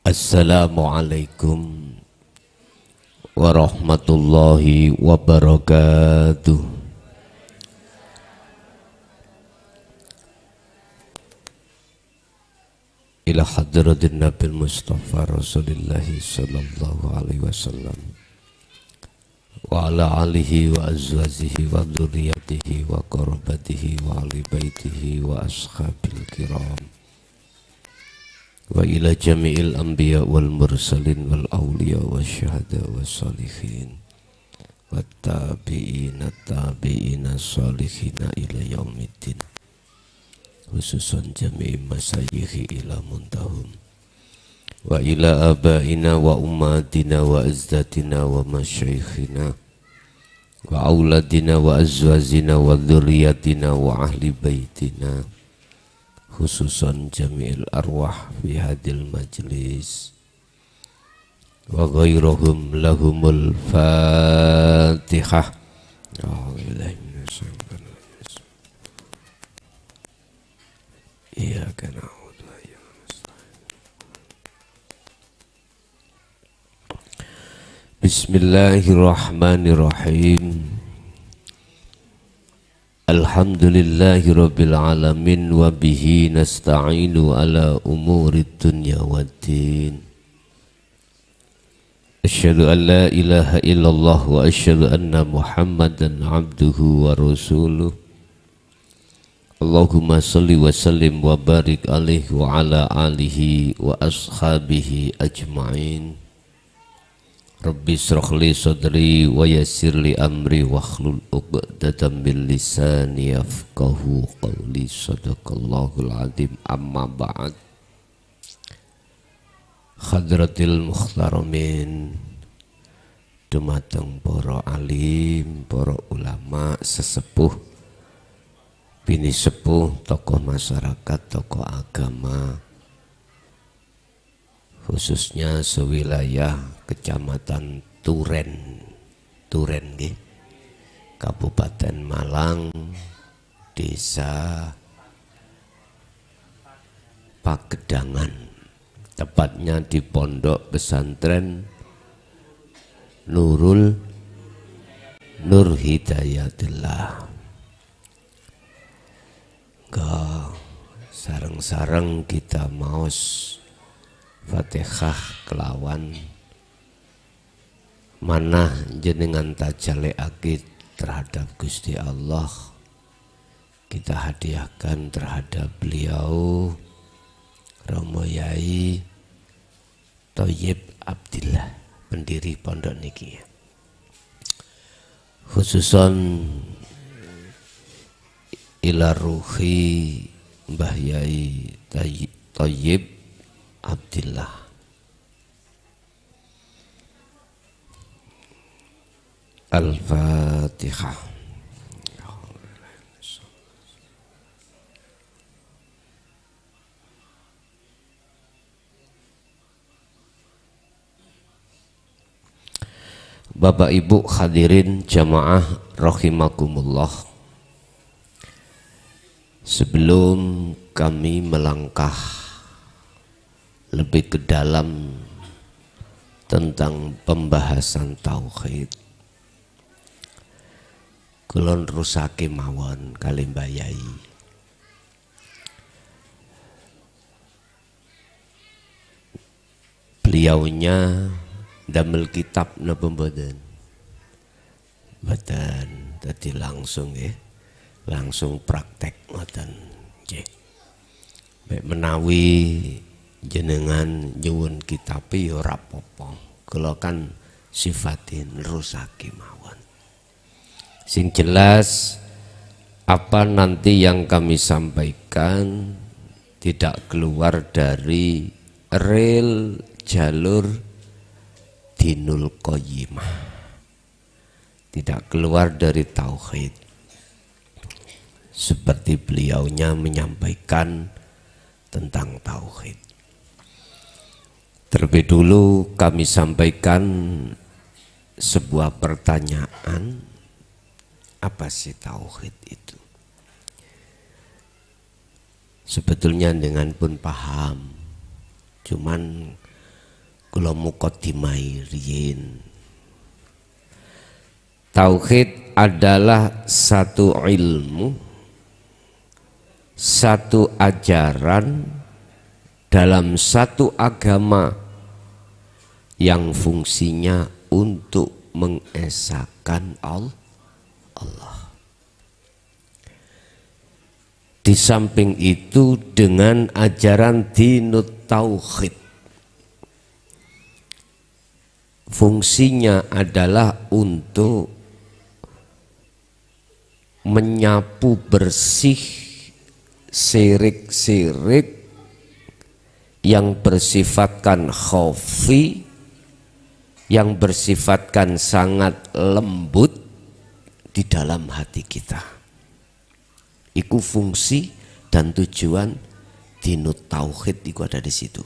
Assalamualaikum warahmatullahi wabarakatuh. Ila hadratin Nabil Mustafa Rasulillahi sallallahu alaihi wasallam wa ala alihi wa azwajihi wa dzurriyyatihi wa qarabatihi wa ali baitihi wa ashabil kiram wa ila jami'il anbiya wal mursalin wal awliya wa syuhada wa salihin wa tabi'ina salihina ila yaumiddin, khususan jami'i masyayikhi ila muntahum wa ila abaina wa ummatina wa azdatina wa masyayikhina wa auladina wa azwazina wa dzurriyyatina wa ahli baitina, khususan jami'il arwah fi hadil majlis wa ghairuhum lahumul fatihah. Iyyaka na'budu wa iyyaka nasta'in. Bismillahirrahmanirrahim. Alhamdulillahi rabbil alamin wa bihi nasta'inu ala umurid dunya waddin. Asyhadu an la ilaha illallah wa asyhadu anna Muhammadan abduhu wa rasuluh. Allahumma salli wa sallim wa barik alaihi wa ala alihi wa ashabihi ajma'in. Rabbi shrah li sadri wa yassir li amri wa hlul 'uqdatam min lisani yafqahu qawli. Sadaqallahul azim. Amma ba'd. Hadratil mukhtaramin, dumateng para alim, para ulama, sesepuh, bini sepuh, tokoh masyarakat, tokoh agama, khususnya sewilayah Kecamatan Turen nggih, Kabupaten Malang, Desa Pagedangan, tepatnya di Pondok Pesantren Nur Hidayatillah. Sareng-sareng kita maos Fatihah kelawan manah jenengan tajalekake terhadap Gusti Allah, kita hadiahkan terhadap beliau Romo Yai Thayyib Abdillah, pendiri pondok niki, khususon ila ruhi Mbah Yai Thayyib Abdillah. Al-Fatihah. Bapak Ibu hadirin jamaah rahimakumullah. Sebelum kami melangkah lebih ke dalam tentang pembahasan tauhid, kulon rusake mawon kali Mbah Yai. Beliaunya damel kitab napa mboten? Mboten, dadi langsung nggih. Langsung praktek ngoten nggih. Mek menawi jenengan nyuwun kitabe ya ora apa-apa. Kula kan sifatin rusake mawon. Sing jelas apa nanti yang kami sampaikan tidak keluar dari rel jalur Dinul Qayyimah, tidak keluar dari tauhid, seperti beliaunya menyampaikan tentang tauhid. Terlebih dulu kami sampaikan sebuah pertanyaan, apa sih tauhid itu? Sebetulnya dengan pun paham, cuman kula muqaddimai riyin. Tauhid adalah satu ilmu, satu ajaran dalam satu agama yang fungsinya untuk mengesahkan Allah. Di samping itu dengan ajaran dinut tauhid, fungsinya adalah untuk menyapu bersih syirik-syirik yang bersifatkan khafi, yang bersifatkan sangat lembut di dalam hati kita. Iku fungsi dan tujuan dinut tauhid itu ada di situ.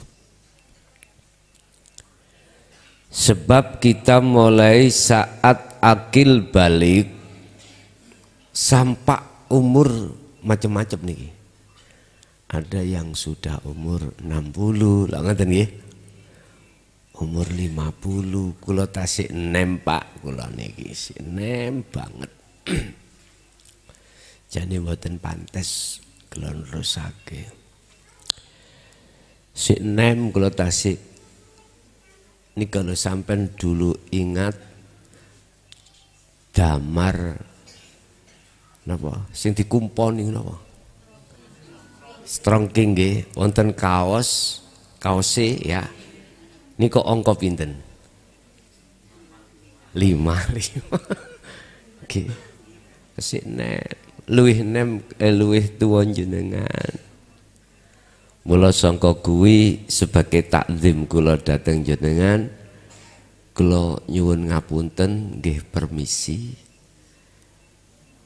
Sebab kita mulai saat akil balik sampai umur macam-macam nih. Ada yang sudah umur 60, lah ngaten nggih. Umur 50, kula tasik nem Pak, kula niki nem banget. Jane mboten pantes kula nerusake. Sik nem kula tasik. Ini kalau sampean dulu ingat damar napa sing dikumponi napa strongking nggih wonten kaose ya niku angka pinten 5 nggih sik nek luwih tuwa jenengan. Mula sangka kuwi sebagai takzim kula dhateng jenengan, kula nyuwun ngapunten nggih permisi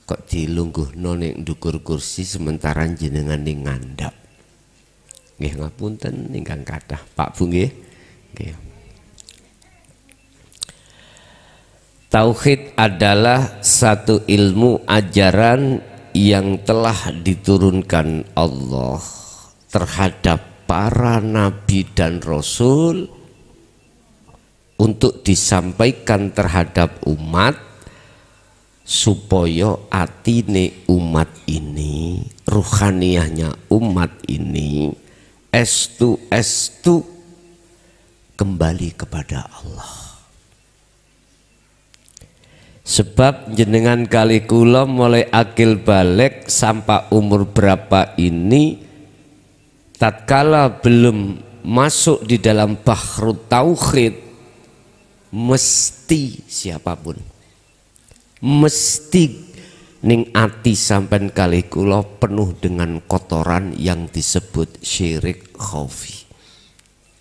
kok dilungguhno ning ndukur kursi sementara jenengan ning ngandhap. Nggih ngapunten ingkang kathah Pak Bu nggih. Nggih. Tauhid adalah satu ilmu ajaran yang telah diturunkan Allah terhadap para nabi dan rasul untuk disampaikan terhadap umat supaya atine umat ini, ruhaniyahnya umat ini estu kembali kepada Allah. Sebab jenengan kali kula mulai akil balik sampai umur berapa ini, tatkala belum masuk di dalam bahrut tauhid, mesti siapapun, mesti ning ati sampean kali kula penuh dengan kotoran yang disebut syirik khafi.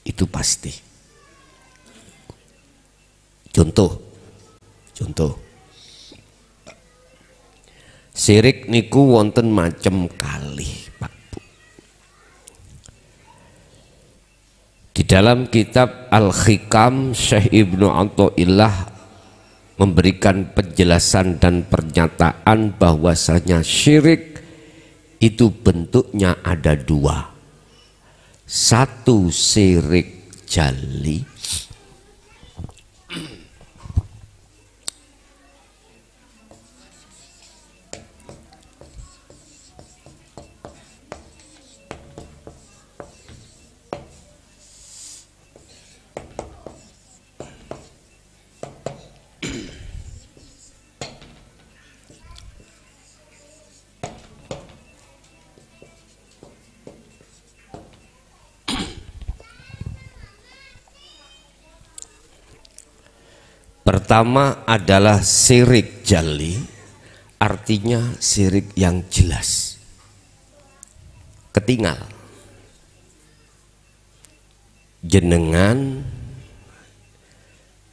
Itu pasti. Contoh. Syirik niku wonten macem kali, Pak Bu. Di dalam kitab Al-Hikam, Syekh Ibnu Athaillah memberikan penjelasan dan pernyataan bahwasanya syirik itu bentuknya ada dua. Satu syirik jali, pertama adalah syirik jali, artinya syirik yang jelas, ketinggal. Jenengan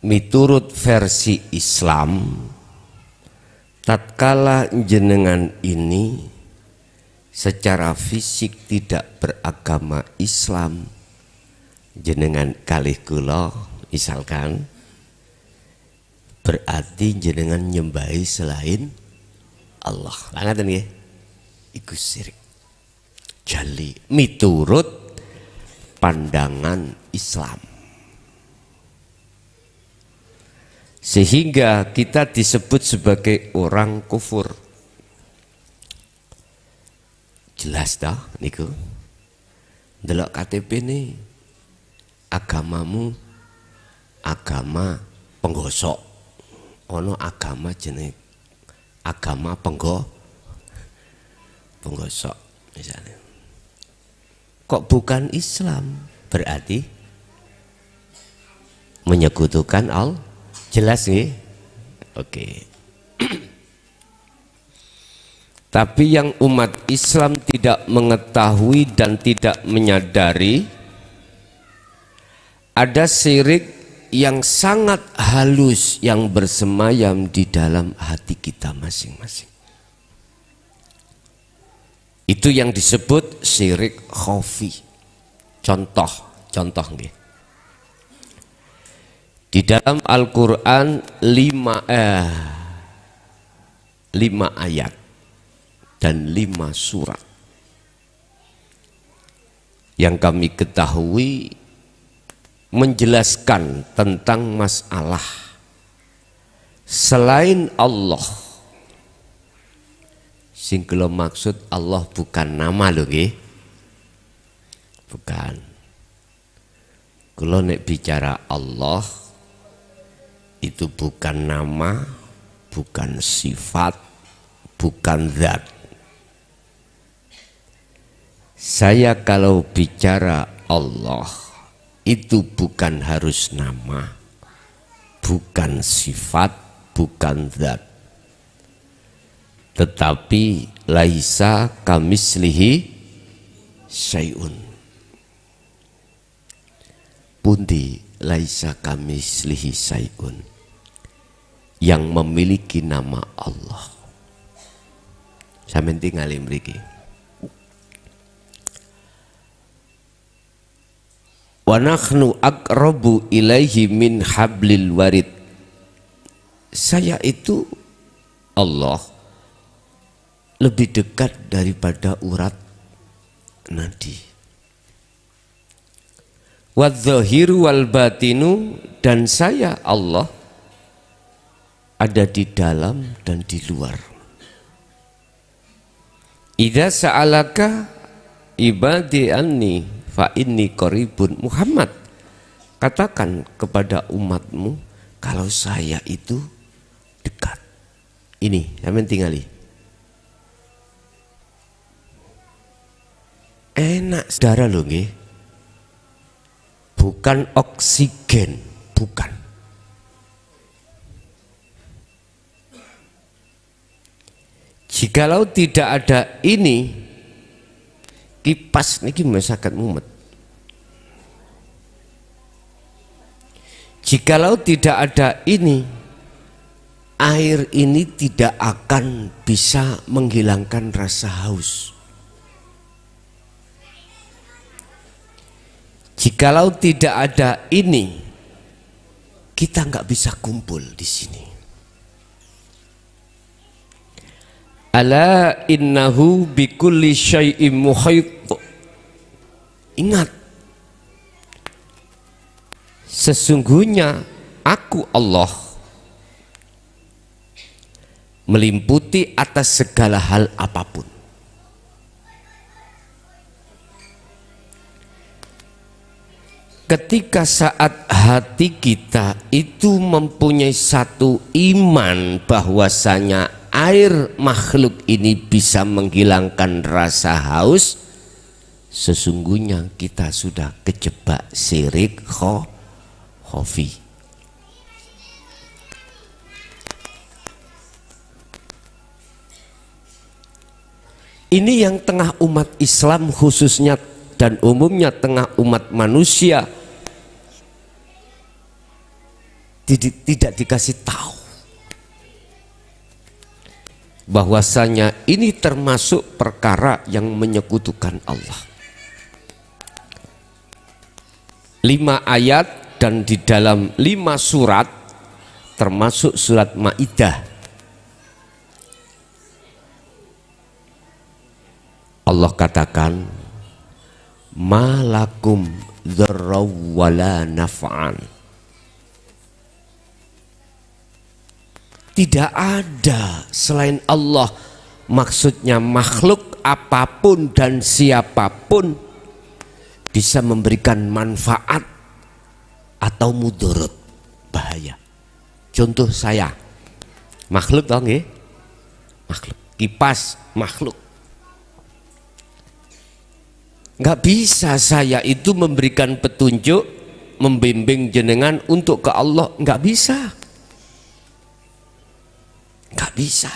miturut versi Islam, tatkala jenengan ini secara fisik tidak beragama Islam, jenengan kalih kula misalkan, berarti jenengan nyembahi selain Allah. Ngaten nggih. Iku syirik jali miturut pandangan Islam. sehingga kita disebut sebagai orang kufur. Jelas dah niku. Delok KTP nih, agamamu agama penggosok, ono agama jenis agama penggosok misalnya. Kok bukan Islam? Berarti menyekutukan Allah. Jelas nih? Oke. Tapi yang umat Islam tidak mengetahui dan tidak menyadari, ada syirik yang sangat halus yang bersemayam di dalam hati kita masing-masing. Itu yang disebut syirik khafi. Contoh nggih. Di dalam Al-Qur'an 5 ayat dan 5 surat yang kami ketahui menjelaskan tentang masalah selain Allah. Sing kula maksud Allah bukan nama lho nggih. Bukan. Kula nek bicara Allah itu bukan nama, bukan sifat, bukan zat. Saya kalau bicara Allah itu bukan harus nama, bukan sifat, bukan zat, tetapi laisa kamislihi syai'un. Pundi laisa kamislihi syai'un, yang memiliki nama Allah. Sampeyan tinggal mriki. Wa nahnu aqrabu ilaihi min hablil warid. Saya itu Allah lebih dekat daripada urat nadi. Wadzahiru wal batinu, dan saya Allah ada di dalam dan di luar. Idza sa'alaka ibadi anni fa inni qaribun. Muhammad, katakan kepada umatmu kalau saya itu dekat. Ini sampeyan tingali. Enak saudara lho nggih. Bukan oksigen, bukan. Jikalau tidak ada ini, kipas niki masyarakat mumet. Jikalau tidak ada ini, air ini tidak akan bisa menghilangkan rasa haus. Jikalau tidak ada ini, kita nggak bisa kumpul di sini. Ala innahu bikulli syai'im muhait. Ingat, sesungguhnya aku Allah meliputi atas segala hal apapun. Ketika saat hati kita itu mempunyai satu iman bahwasanya air makhluk ini bisa menghilangkan rasa haus, sesungguhnya kita sudah kejebak syirik khafi. Ini yang tengah umat Islam khususnya dan umumnya tengah umat manusia tidak dikasih tahu bahwasanya ini termasuk perkara yang menyekutukan Allah. 5 ayat dan di dalam 5 surat termasuk surat Maidah. Allah katakan malakum dzarraw wala naf'an. Tidak ada selain Allah. Maksudnya makhluk apapun dan siapapun bisa memberikan manfaat atau mudarat, bahaya. Contoh saya, makhluk dong ya, makhluk, kipas makhluk. Nggak bisa saya itu memberikan petunjuk, membimbing jenengan untuk ke Allah, nggak bisa, nggak bisa.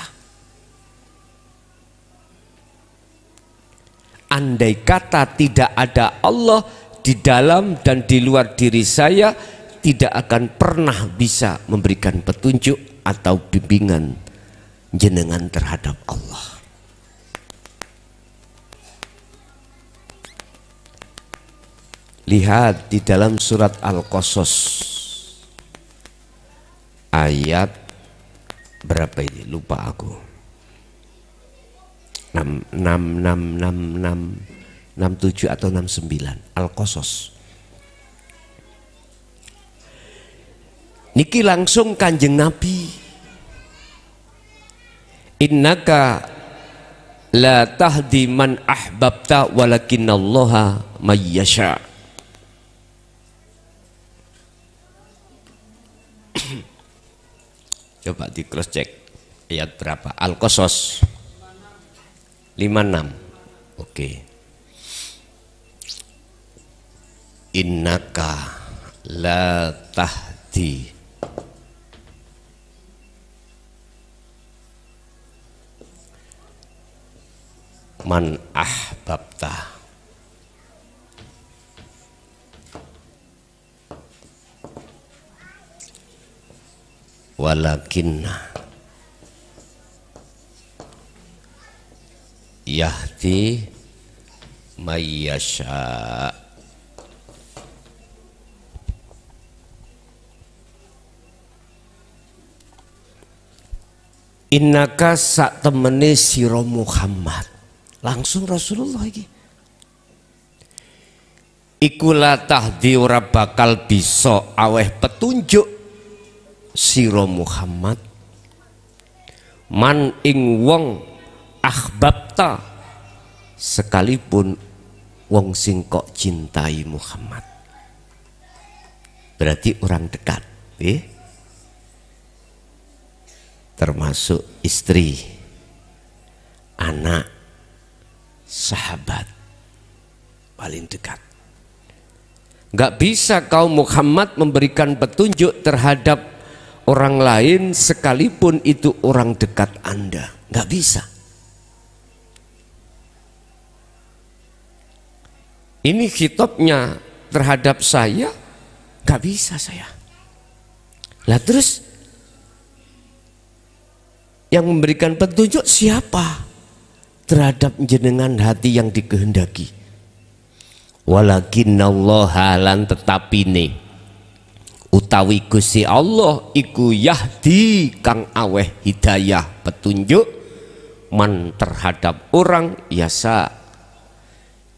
Andai kata tidak ada Allah di dalam dan di luar diri saya, tidak akan pernah bisa memberikan petunjuk atau bimbingan jenengan terhadap Allah. Lihat di dalam surat Al-Qasas ayat berapa ini? Lupa aku. 67 atau 69 Al-Qasas. Niki langsung Kanjeng Nabi, innaka la tahdi man ahbabta walakinallaha mayyasha. Coba di cross check ayat berapa? Al-Qasas 56. Oke. Innaka la tahdi man ahbabta walakinna yahdi mayyasha. Innaka sak temene sira Muhammad, langsung Rasulullah iki, iku la tahdi ora bakal bisa aweh petunjuk sira Muhammad man ing wong ahbabta, sekalipun wong sing kok cintai Muhammad, berarti orang dekat, termasuk istri, anak, sahabat paling dekat. Nggak bisa kaum Muhammad memberikan petunjuk terhadap orang lain sekalipun itu orang dekat Anda, nggak bisa. Ini khitabnya terhadap saya, nggak bisa saya. Lah terus yang memberikan petunjuk siapa terhadap jenengan hati yang dikehendaki? Walakinallaha lan tetapine utawi Gusti Allah iku yahdi kang aweh hidayah petunjuk man terhadap orang yasa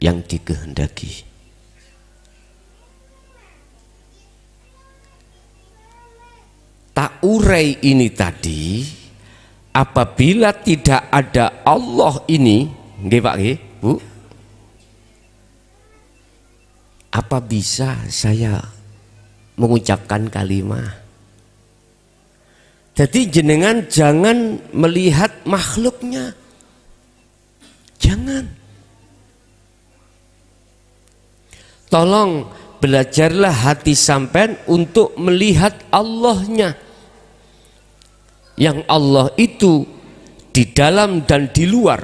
yang dikehendaki. Tak urai ini tadi, apabila tidak ada Allah ini, nggih Pak nggih, Bu, apa bisa saya mengucapkan kalimat? Jadi jenengan jangan melihat makhluknya, jangan. Tolong belajarlah hati sampean untuk melihat Allahnya, yang Allah itu di dalam dan di luar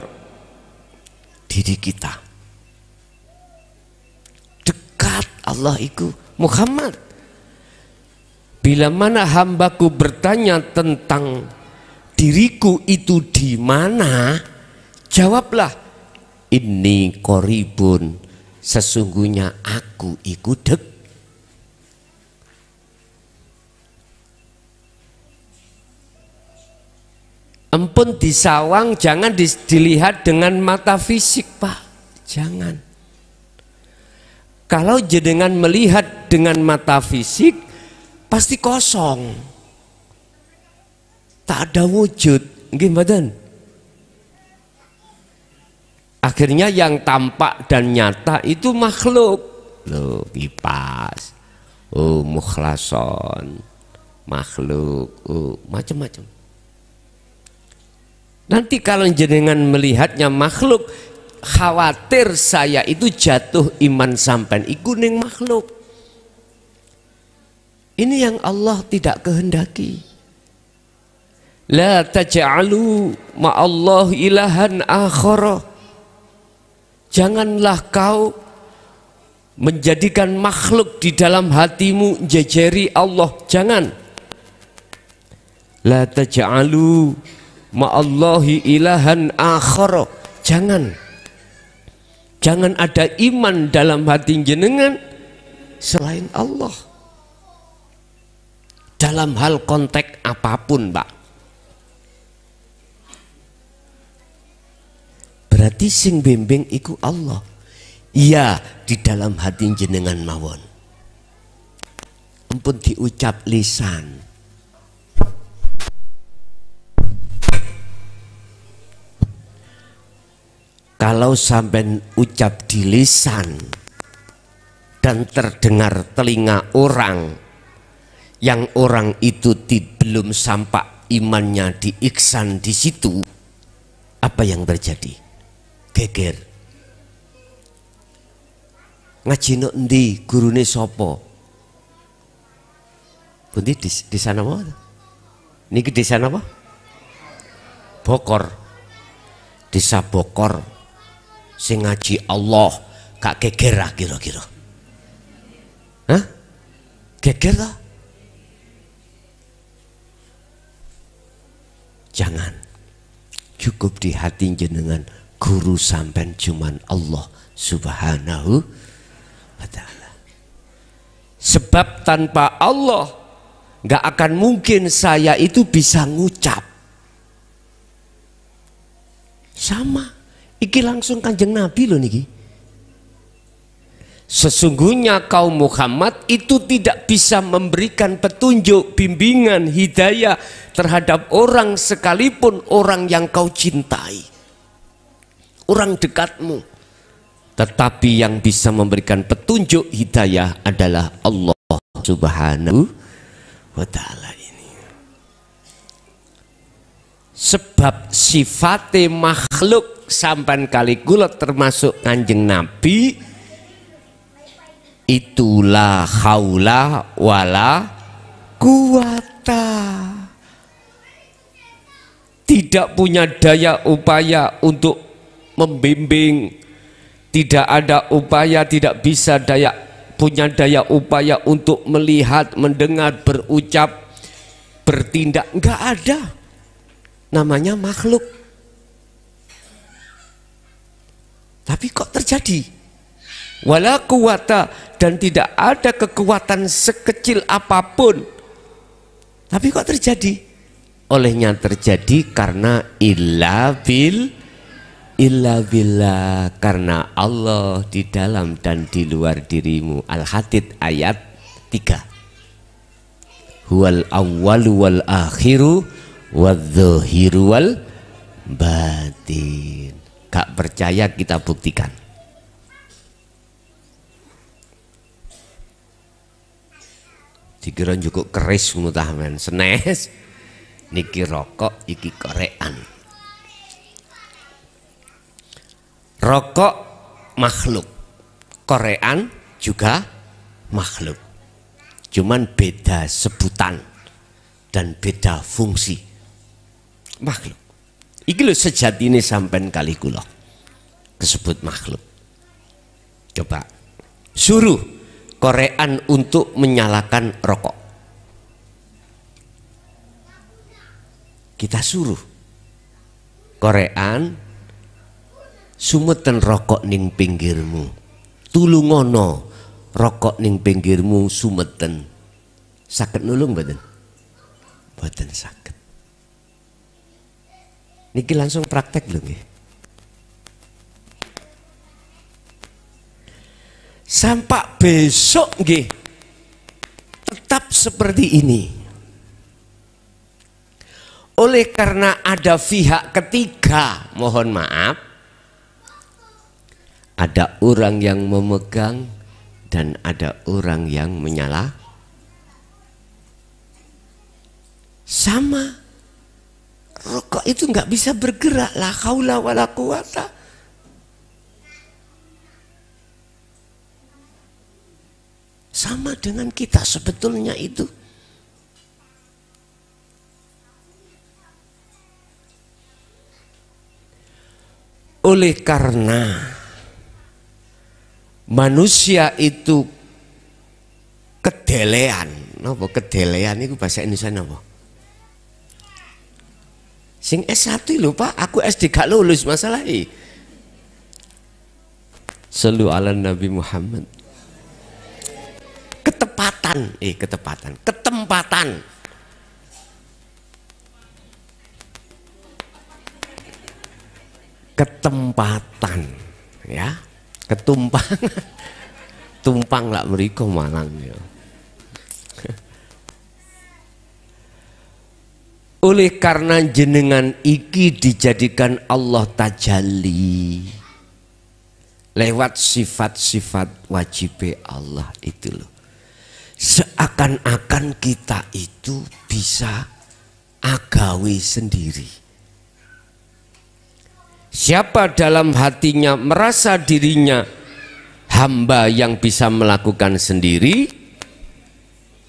diri kita. Dekat Allah itu Muhammad. Bila mana hambaku bertanya tentang diriku itu di mana, jawablah inni qoribun, sesungguhnya aku iku dek. Empun disawang jangan dilihat dengan mata fisik, Pak, jangan. Kalau jenengan melihat dengan mata fisik pasti kosong. tak ada wujud, nggih mboten. Akhirnya yang tampak dan nyata itu makhluk. Loh, kipas, oh mukhlason, makhluk, oh macam-macam. Nanti kalau jenengan melihatnya makhluk, khawatir saya itu jatuh iman sampean iku ning makhluk. Ini yang Allah tidak kehendaki. La taj'alu ma'allah ilahan akhara. Janganlah kau menjadikan makhluk di dalam hatimu jejeri Allah. Jangan. La taj'alu ma'allahi ilahan akhara. Jangan. Jangan ada iman dalam hati jenengan selain Allah. Dalam hal konteks apapun, Pak. Berarti sing bimbing iku Allah. Iya, di dalam hati jenengan mawon. Ampun diucap lisan. Kalau sampai ucap di lisan dan terdengar telinga orang, yang orang itu belum sampai imannya di ihsan di situ, apa yang terjadi? Geger. Ngaji nok endi, gurune sapa? Pundi di sana apa? Niki di sana apa? Bokor. Desa Bokor. Sing ngaji Allah gak geger lah kira-kira. Hah? Geger lah? Jangan. Cukup di hati jenengan guru sampean cuman Allah Subhanahu wa ta'ala. Sebab tanpa Allah gak akan mungkin saya itu bisa ngucap. Sama. Iki langsung Kanjeng Nabi loh niki. Sesungguhnya kaum Muhammad itu tidak bisa memberikan petunjuk, bimbingan, hidayah terhadap orang sekalipun orang yang kau cintai, orang dekatmu. Tetapi yang bisa memberikan petunjuk hidayah adalah Allah Subhanahu wa ta'ala ini. Sebab sifatnya makhluk sampan kali kula termasuk Kanjeng Nabi, itulah haula wala quwata. Tidak punya daya upaya untuk membimbing, tidak ada upaya, tidak bisa punya daya upaya untuk melihat, mendengar, berucap, bertindak, enggak ada. Namanya makhluk. Tapi kok terjadi? Wala quwata, dan tidak ada kekuatan sekecil apapun. Tapi kok terjadi? Olehnya terjadi karena illa billah, karena Allah di dalam dan di luar dirimu. Al-Hadid ayat 3. Huwal awwalu wal akhiru wadh-dhahiru wal batin. Gak percaya kita buktikan. Dikira cukup keris mutahmen senes. Niki rokok, iki korean. Rokok makhluk, korean juga makhluk. Cuman beda sebutan dan beda fungsi. Makhluk. Iki lho sejatine sampean kali kula kesebut makhluk. Coba suruh korean untuk menyalakan rokok. Kita suruh korean sumeten rokok ning pinggirmu. Tulungono rokok ning pinggirmu sumeten. Saged nulung mboten? Mboten saged. Niki langsung praktek lho nggih. Sampai besok nggih tetap seperti ini. Oleh karena ada pihak ketiga, mohon maaf, ada orang yang memegang dan ada orang yang menyalah. Sama, rokok itu nggak bisa bergerak, la haula wala quwata. Sama dengan kita sebetulnya itu. Oleh karena manusia itu kedelean, napa kedelean itu bahasa Indonesia napa? Sing S1 lho Pak, aku SD gak lulus masalah ini. Sallu ala Nabi Muhammad. Ketempatan. Ketempatan, ya, ketumpang, tumpang lah mereka malang ya. Oleh karena jenengan iki dijadikan Allah tajalli lewat sifat-sifat wajib Allah itu loh. Seakan-akan kita itu bisa agawi sendiri. Siapa dalam hatinya merasa dirinya hamba yang bisa melakukan sendiri,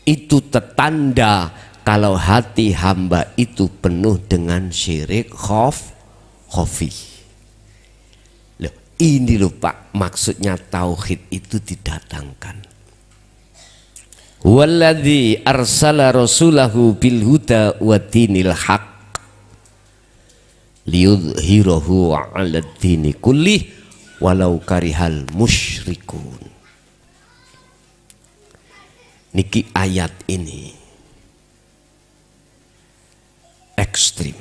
itu tertanda kalau hati hamba itu penuh dengan syirik khafi. Loh, ini loh Pak, maksudnya tauhid itu didatangkan. Walladzi arsala rasulahu bil huda wa dinil haq liyudhhirahu 'ala dini kullih walau karihal musyrikun. Niki ayat ini ekstrim.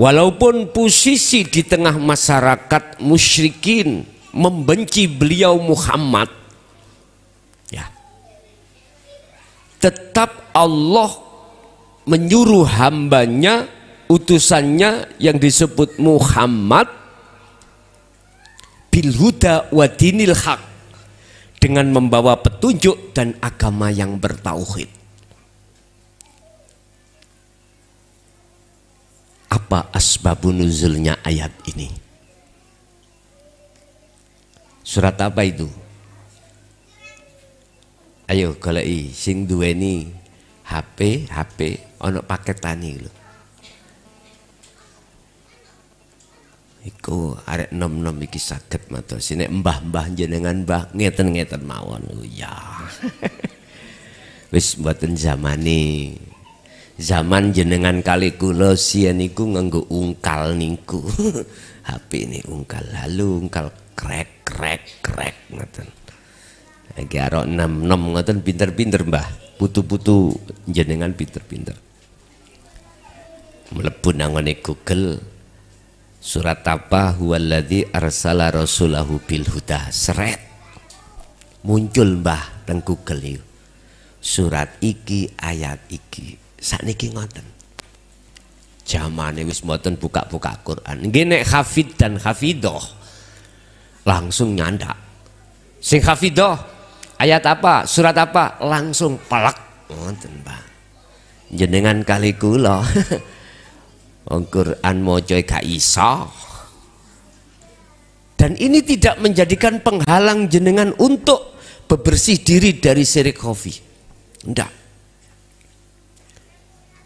Walaupun posisi di tengah masyarakat musyrikin membenci beliau Muhammad, ya, tetap Allah menyuruh hambanya, utusannya yang disebut Muhammad bil huda wa dinil haq, dengan membawa petunjuk dan agama yang bertauhid. Apa asbabun nuzulnya ayat ini? Surat apa itu? Ayo goleki sing duweni HP ono paketane lho. Iku arek nom-nom iki saged matos nek mbah-mbah jenengan mbah ngeten-ngeten mawon ya. Wis mboten zamane. Zaman jenengan kali kula siyen niku nganggo ungkal niku. HP ini ungkal, lalu ungkal krek ngoten. Lagi arok nom-nom ngoten pinter-pinter mbah. Putu-putu jenengan pinter-pinter. Mlebu nangone Google surat apa huwaladzi arsala rasulahu bil huda, seret muncul mbah teng Google itu. Surat iki ayat iki sakniki ngoten. Jamane wis mboten buka-buka Quran. Nggih nek hafid dan hafidoh langsung nyandak. Sing hafidoh ayat apa, surat apa, langsung pelak ngoten Pak. Jenengan kali kula Al-Quran moco gak iso. Dan ini tidak menjadikan penghalang jenengan untuk bebersih diri dari syirik khafi. Tidak.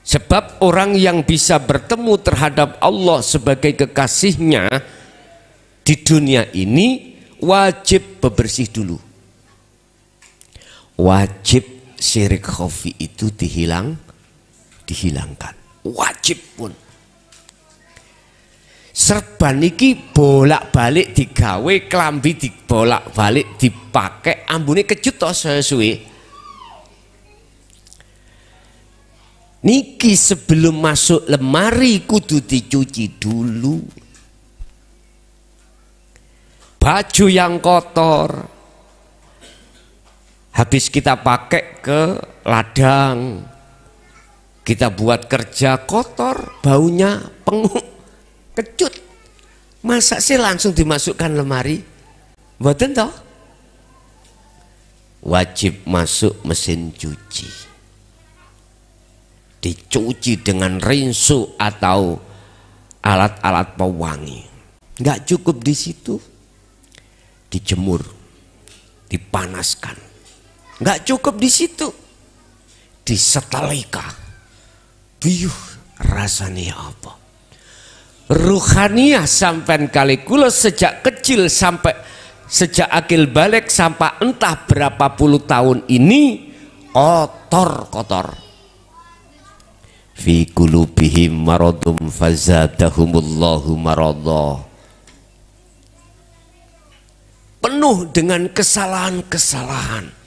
Sebab orang yang bisa bertemu terhadap Allah sebagai kekasihnya di dunia ini wajib bebersih dulu. Wajib syirik khafi itu dihilangkan. Wajib pun. Serban iki bolak-balik digawe, klambi dibolak-balik dipakai, ambune kecut to sesuwe. Niki sebelum masuk lemari kudu dicuci dulu. Baju yang kotor habis kita pakai ke ladang, Kita buat kerja kotor, baunya penguk, kecut. Masa sih langsung dimasukkan lemari? Mboten toh? Wajib masuk mesin cuci. Dicuci dengan rinso atau alat-alat pewangi. Nggak cukup di situ. Dijemur, dipanaskan. Nggak cukup di situ. Disetelika. Biyuh, rasanya apa? Ruhaniyah sampai kali kula sejak kecil sampai sejak akil balik sampai entah berapa puluh tahun ini kotor. Fi qulubihim maradum fazadahumullahu maradha. Penuh dengan kesalahan-kesalahan.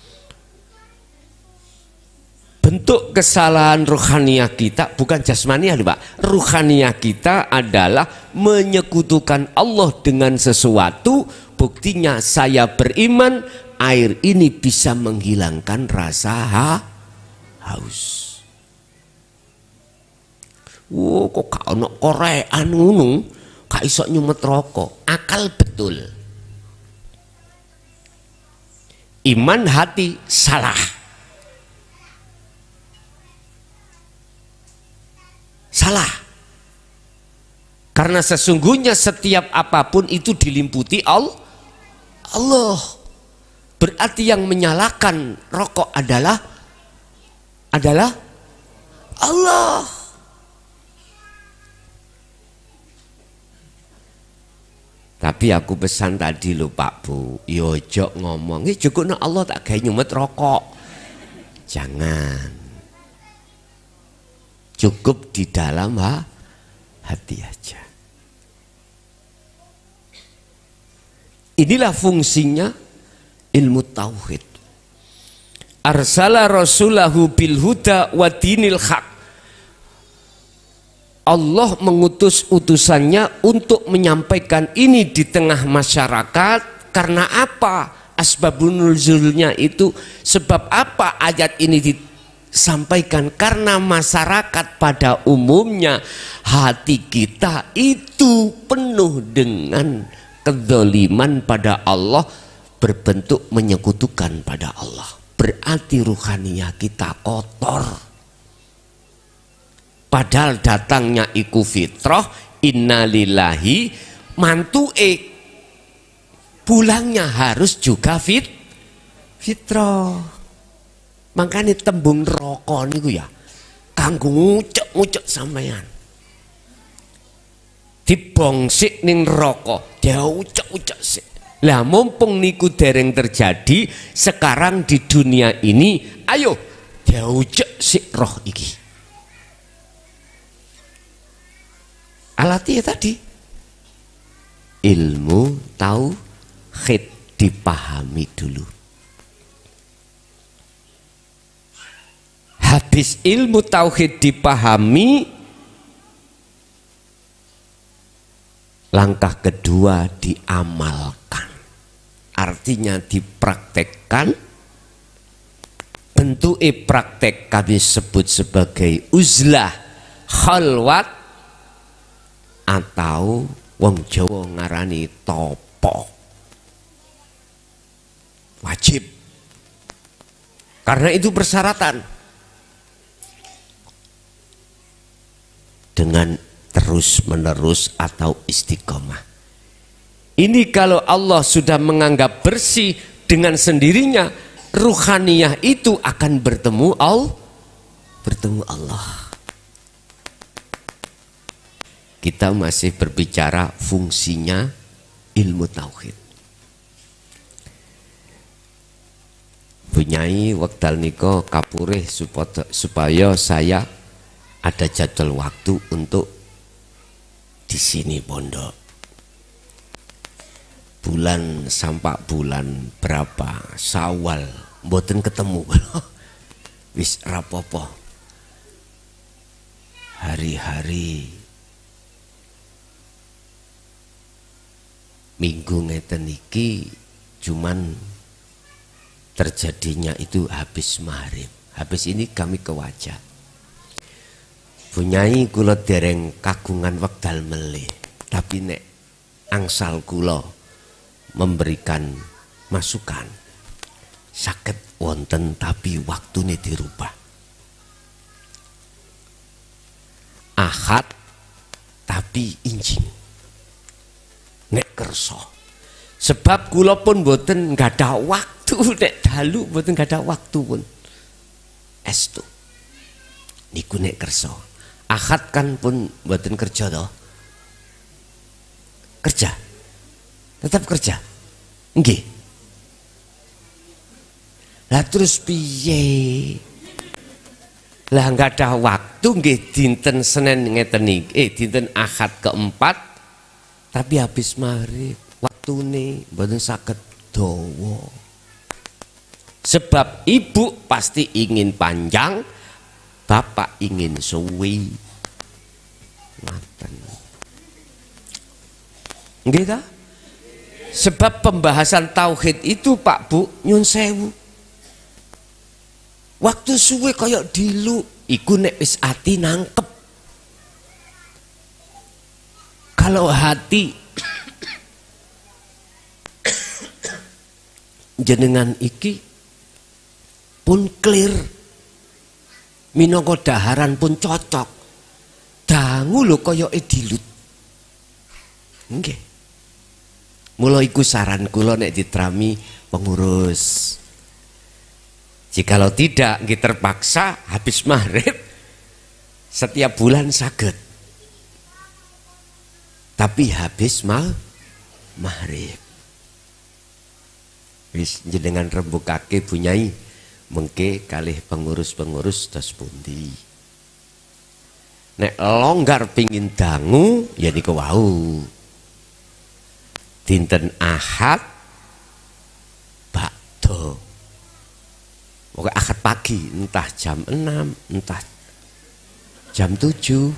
Bentuk kesalahan ruhaniyah kita bukan jasmaniah loh Pak. Ruhaniyah kita adalah menyekutukan Allah dengan sesuatu. Buktinya saya beriman air ini bisa menghilangkan rasa haus. Wow, kok gak ono korean ngono, gak iso nyumet rokok. Akal betul. Iman hati salah. Salah. Karena sesungguhnya setiap apapun itu dilimputi Allah. Berarti yang menyalakan rokok adalah Allah. Tapi aku pesan tadi loh Pak Bu, yojok ngomong, cukup Allah tak kayak nyumet rokok. Jangan. Cukup di dalam hati aja. Inilah fungsinya ilmu tauhid. Arsala rasulahu bil huda wa dinil haq. Allah mengutus utusannya untuk menyampaikan ini di tengah masyarakat. Karena apa? Asbabun nuzulnya itu, sebab apa ayat ini disampaikan? Karena masyarakat pada umumnya hati kita itu penuh dengan kezaliman pada Allah, berbentuk menyekutukan pada Allah. Berarti ruhaniyah kita kotor. Padahal datangnya iku fitrah, innalillahi, mantu'e pulangnya harus juga fitrah. Makanya tembung rokok niku ya kanggo ngucek-ngucek sampean. Dibongsik ning rokok, dia ucek-ucek sik. Lah mumpung niku dereng terjadi sekarang di dunia ini, ayo dia ucek sik roh iki. Alatnya tadi ilmu tauhid dipahami dulu. Habis ilmu tauhid dipahami, langkah kedua diamalkan. Artinya dipraktekkan. Bentuk praktek kami sebut sebagai uzlah, khalwat, atau wong Jawa ngarani topo. Wajib. Karena itu persyaratan. Dengan terus menerus atau istiqomah. Ini kalau Allah sudah menganggap bersih dengan sendirinya, ruhaniyah itu akan bertemu Allah. Kita masih berbicara fungsinya ilmu tauhid. Bunyai wekdal niko kapurih supaya saya ada jadwal waktu untuk di sini pondok. Bulan sampai bulan berapa? Syawal mboten ketemu. Wis rapopo. Hari-hari minggu ngeten iki cuman terjadinya itu habis maghrib. Habis ini kami ke Wajah. Bunyai kula dereng kagungan wekdal melih, tapi nek angsal kula memberikan masukan saged wonten tapi waktune dirubah. Ahad tapi injing nek kersa. Sebab kula pun mboten gadah waktu nek dalu mboten gadah waktu pun. Estu. Niku nek kersa. Ahad kan pun mboten kerja toh. Kerja. Tetap kerja. Nggih. Lah terus piye? Lah nggak ada waktu nggih dinten Senin ngeten iki, dinten Ahad keempat, tapi habis maghrib waktune mboten saged dawa. Sebab ibu pasti ingin panjang, bapak ingin suwi. Ngaten. Nggih ta? Sebab pembahasan tauhid itu Pak Bu nyun sewu. Waktu suwe koyok dilu, iku nek wis ati nangkep. Kalau hati jenengan iki pun clear, minangka daharan pun cocok, dangu lho koyoke dilut. Nggih. Mula iku saran kula nek diterami pengurus. Jikalau tidak, nggih terpaksa habis maghrib setiap bulan saged. Tapi habis maghrib. Wis jenengan rembukake Bunyai mengke kalih pengurus-pengurus dos pundi. Nek longgar pingin dangu ya niku wau. Dinten Ahad bakdo. Pokoknya Ahad pagi, entah jam 6, entah jam 7.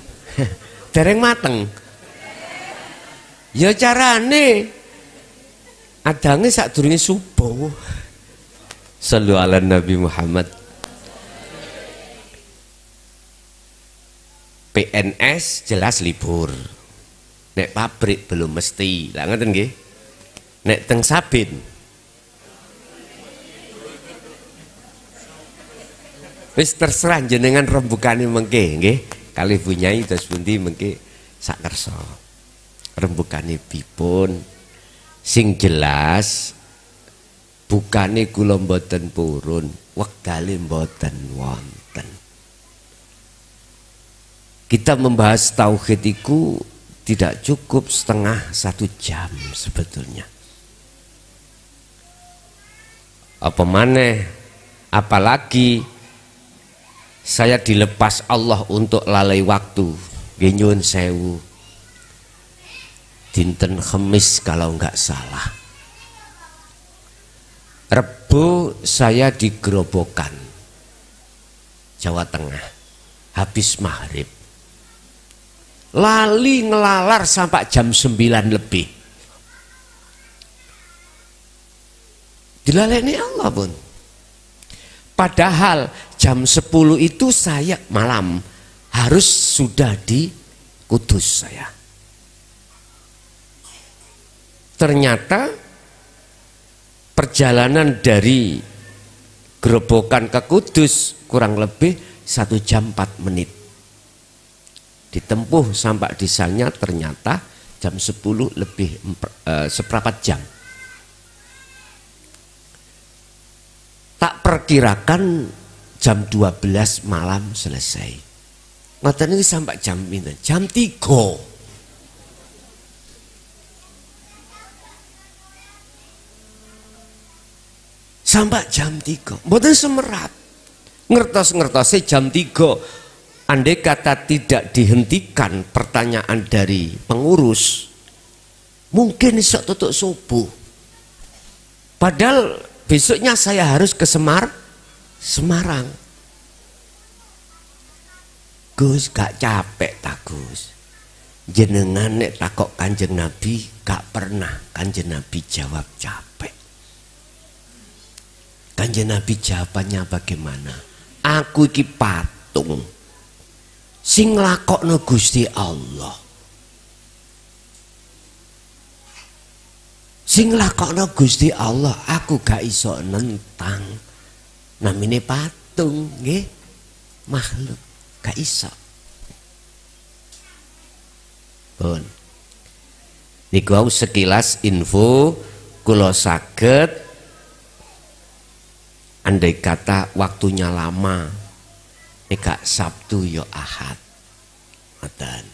Dereng mateng. Ya carane adange sadurunge subuh. Shallu ala Nabi Muhammad. PNS jelas libur. Nek pabrik belum mesti. Lah ngoten nggih. Nek teng Sabin wis terserah jenengan rembukane mengke nggih. Kalih Bunyai dos pundi mengke sak kersa. Rembukane pipun sing jelas bukane kula mboten purun, wektale mboten wonten. Kita membahas tauhid iku tidak cukup setengah 1 jam sebetulnya. Apa maneh apalagi saya dilepas Allah untuk lalai waktu. Nggih nyuwun sewu. Dinten Khamis kalau enggak salah. Rebo saya di Grobogan, Jawa Tengah. Habis maghrib. Lali ngelalar sampai jam 9 lebih. Dilaleni Allah pun. Padahal jam 10 itu saya malam harus sudah di Kudus saya. Ternyata perjalanan dari Grobogan ke Kudus kurang lebih 1 jam 4 menit. Ditempuh sampai di sana ternyata jam 10 lebih seperempat jam. Tak perkirakan jam 12 malam selesai. Ngoten iki sampai jam pinten? Jam 3. Sampai jam 3. Mboten semerat. Ngertos-ngertose jam 3. Andai kata tidak dihentikan pertanyaan dari pengurus, mungkin iso tutuk subuh. Padahal besoknya saya harus ke Semarang. Gus gak capek tak Gus? Jenengan nek takok Kanjeng Nabi gak pernah Kanjeng Nabi jawab capek. Kanjeng Nabi jawabannya bagaimana? Aku iki patung. Sing nglakokno Gusti Allah. Sing nglakokno Gusti Allah, aku gak iso nentang. Namine patung nggih, makhluk gak iso. Pun. Niku sekilas info kula saged andai kata waktunya lama nek Sabtu yo Ahad. Ngoten.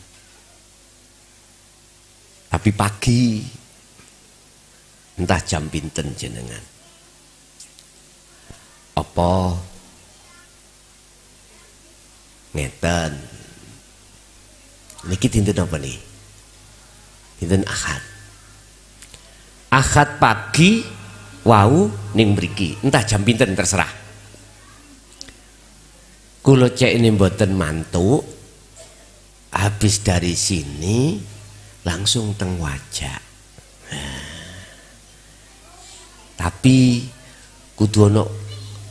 Tapi pagi entah jam pinten jenengan. Apa ngeten. Niki dinten apa nih? Dinten Ahad. Ahad pagi wau ning mriki, entah jam pinten terserah. Kula cek ini mboten mantuk. Habis dari sini langsung teng Wajak. Tapi kudu ono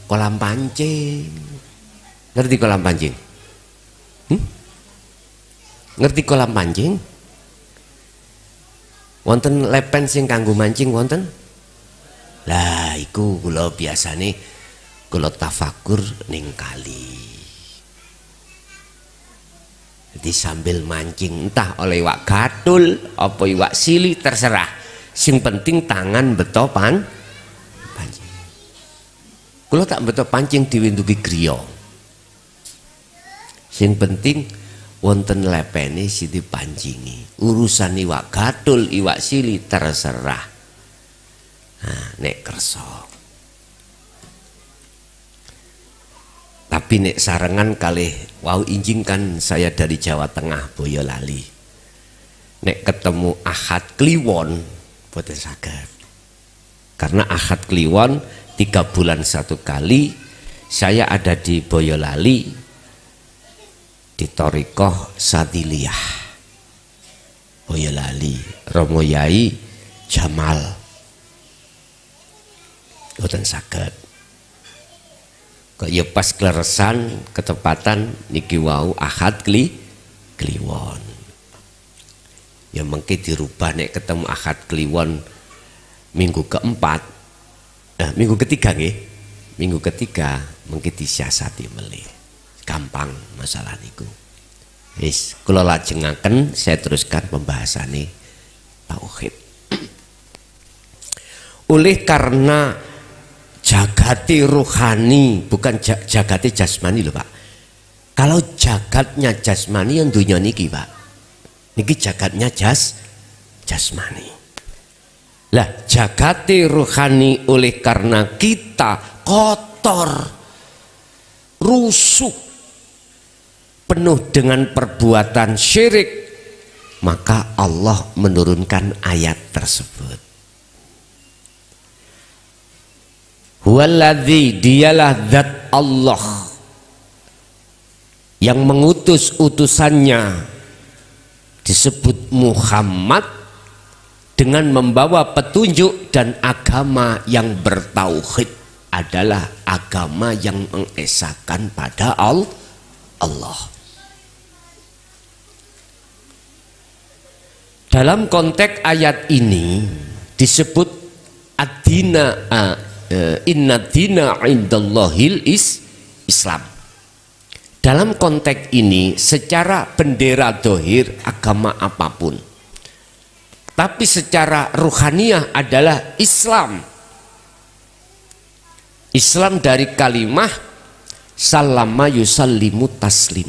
kolam pancing. Ngerti kolam pancing? Ngerti kolam pancing? Wonten lepen sing kanggo mancing wonten? Lah iku kula biasane kula tafakur ning kali. Jadi sambil mancing entah oleh iwak gatul apa iwak sili terserah. Sing penting tangan beto pancing. Kula tak beto pancing diwinduki griya. Sing penting wonten lepene sing dipancingi. Urusan iwak gatul, iwak sili terserah. Nah, nek kersa. Tapi nek sarengan kalih wau injing kan saya dari Jawa Tengah Boyolali. Nek ketemu Ahad Kliwon boten saged. Karena Ahad Kliwon 3 bulan 1 kali saya ada di Boyolali di Thariqah Sadiliyah Boyolali Romo Yai Jamal boten saged kok ya pas kleresan ketepatan niki wau Ahad Kliwon ya mengke dirubah nek ketemu Ahad Kliwon minggu keempat minggu ketiga nggih minggu ketiga mengke disiasati melih gampang masalah niku. Wis kula lajengaken saya teruskan pembahasannya tauhid. Oleh karena jagati rohani bukan jagati jasmani loh Pak. Kalau jagatnya jasmani yang dunia niki Pak. Niki jagatnya jasmani. Lah jagati rohani oleh karena kita kotor, rusuh, penuh dengan perbuatan syirik, maka Allah menurunkan ayat tersebut. Huwaladzi, dialah zat Allah yang mengutus utusannya disebut Muhammad dengan membawa petunjuk dan agama yang bertauhid adalah agama yang mengesahkan pada Allah. Dalam konteks ayat ini disebut ad-dina inna dina indallahil Islam. Dalam konteks ini secara bendera dohir agama apapun, tapi secara ruhaniyah adalah Islam. Islam dari kalimah salama yusallimu taslim,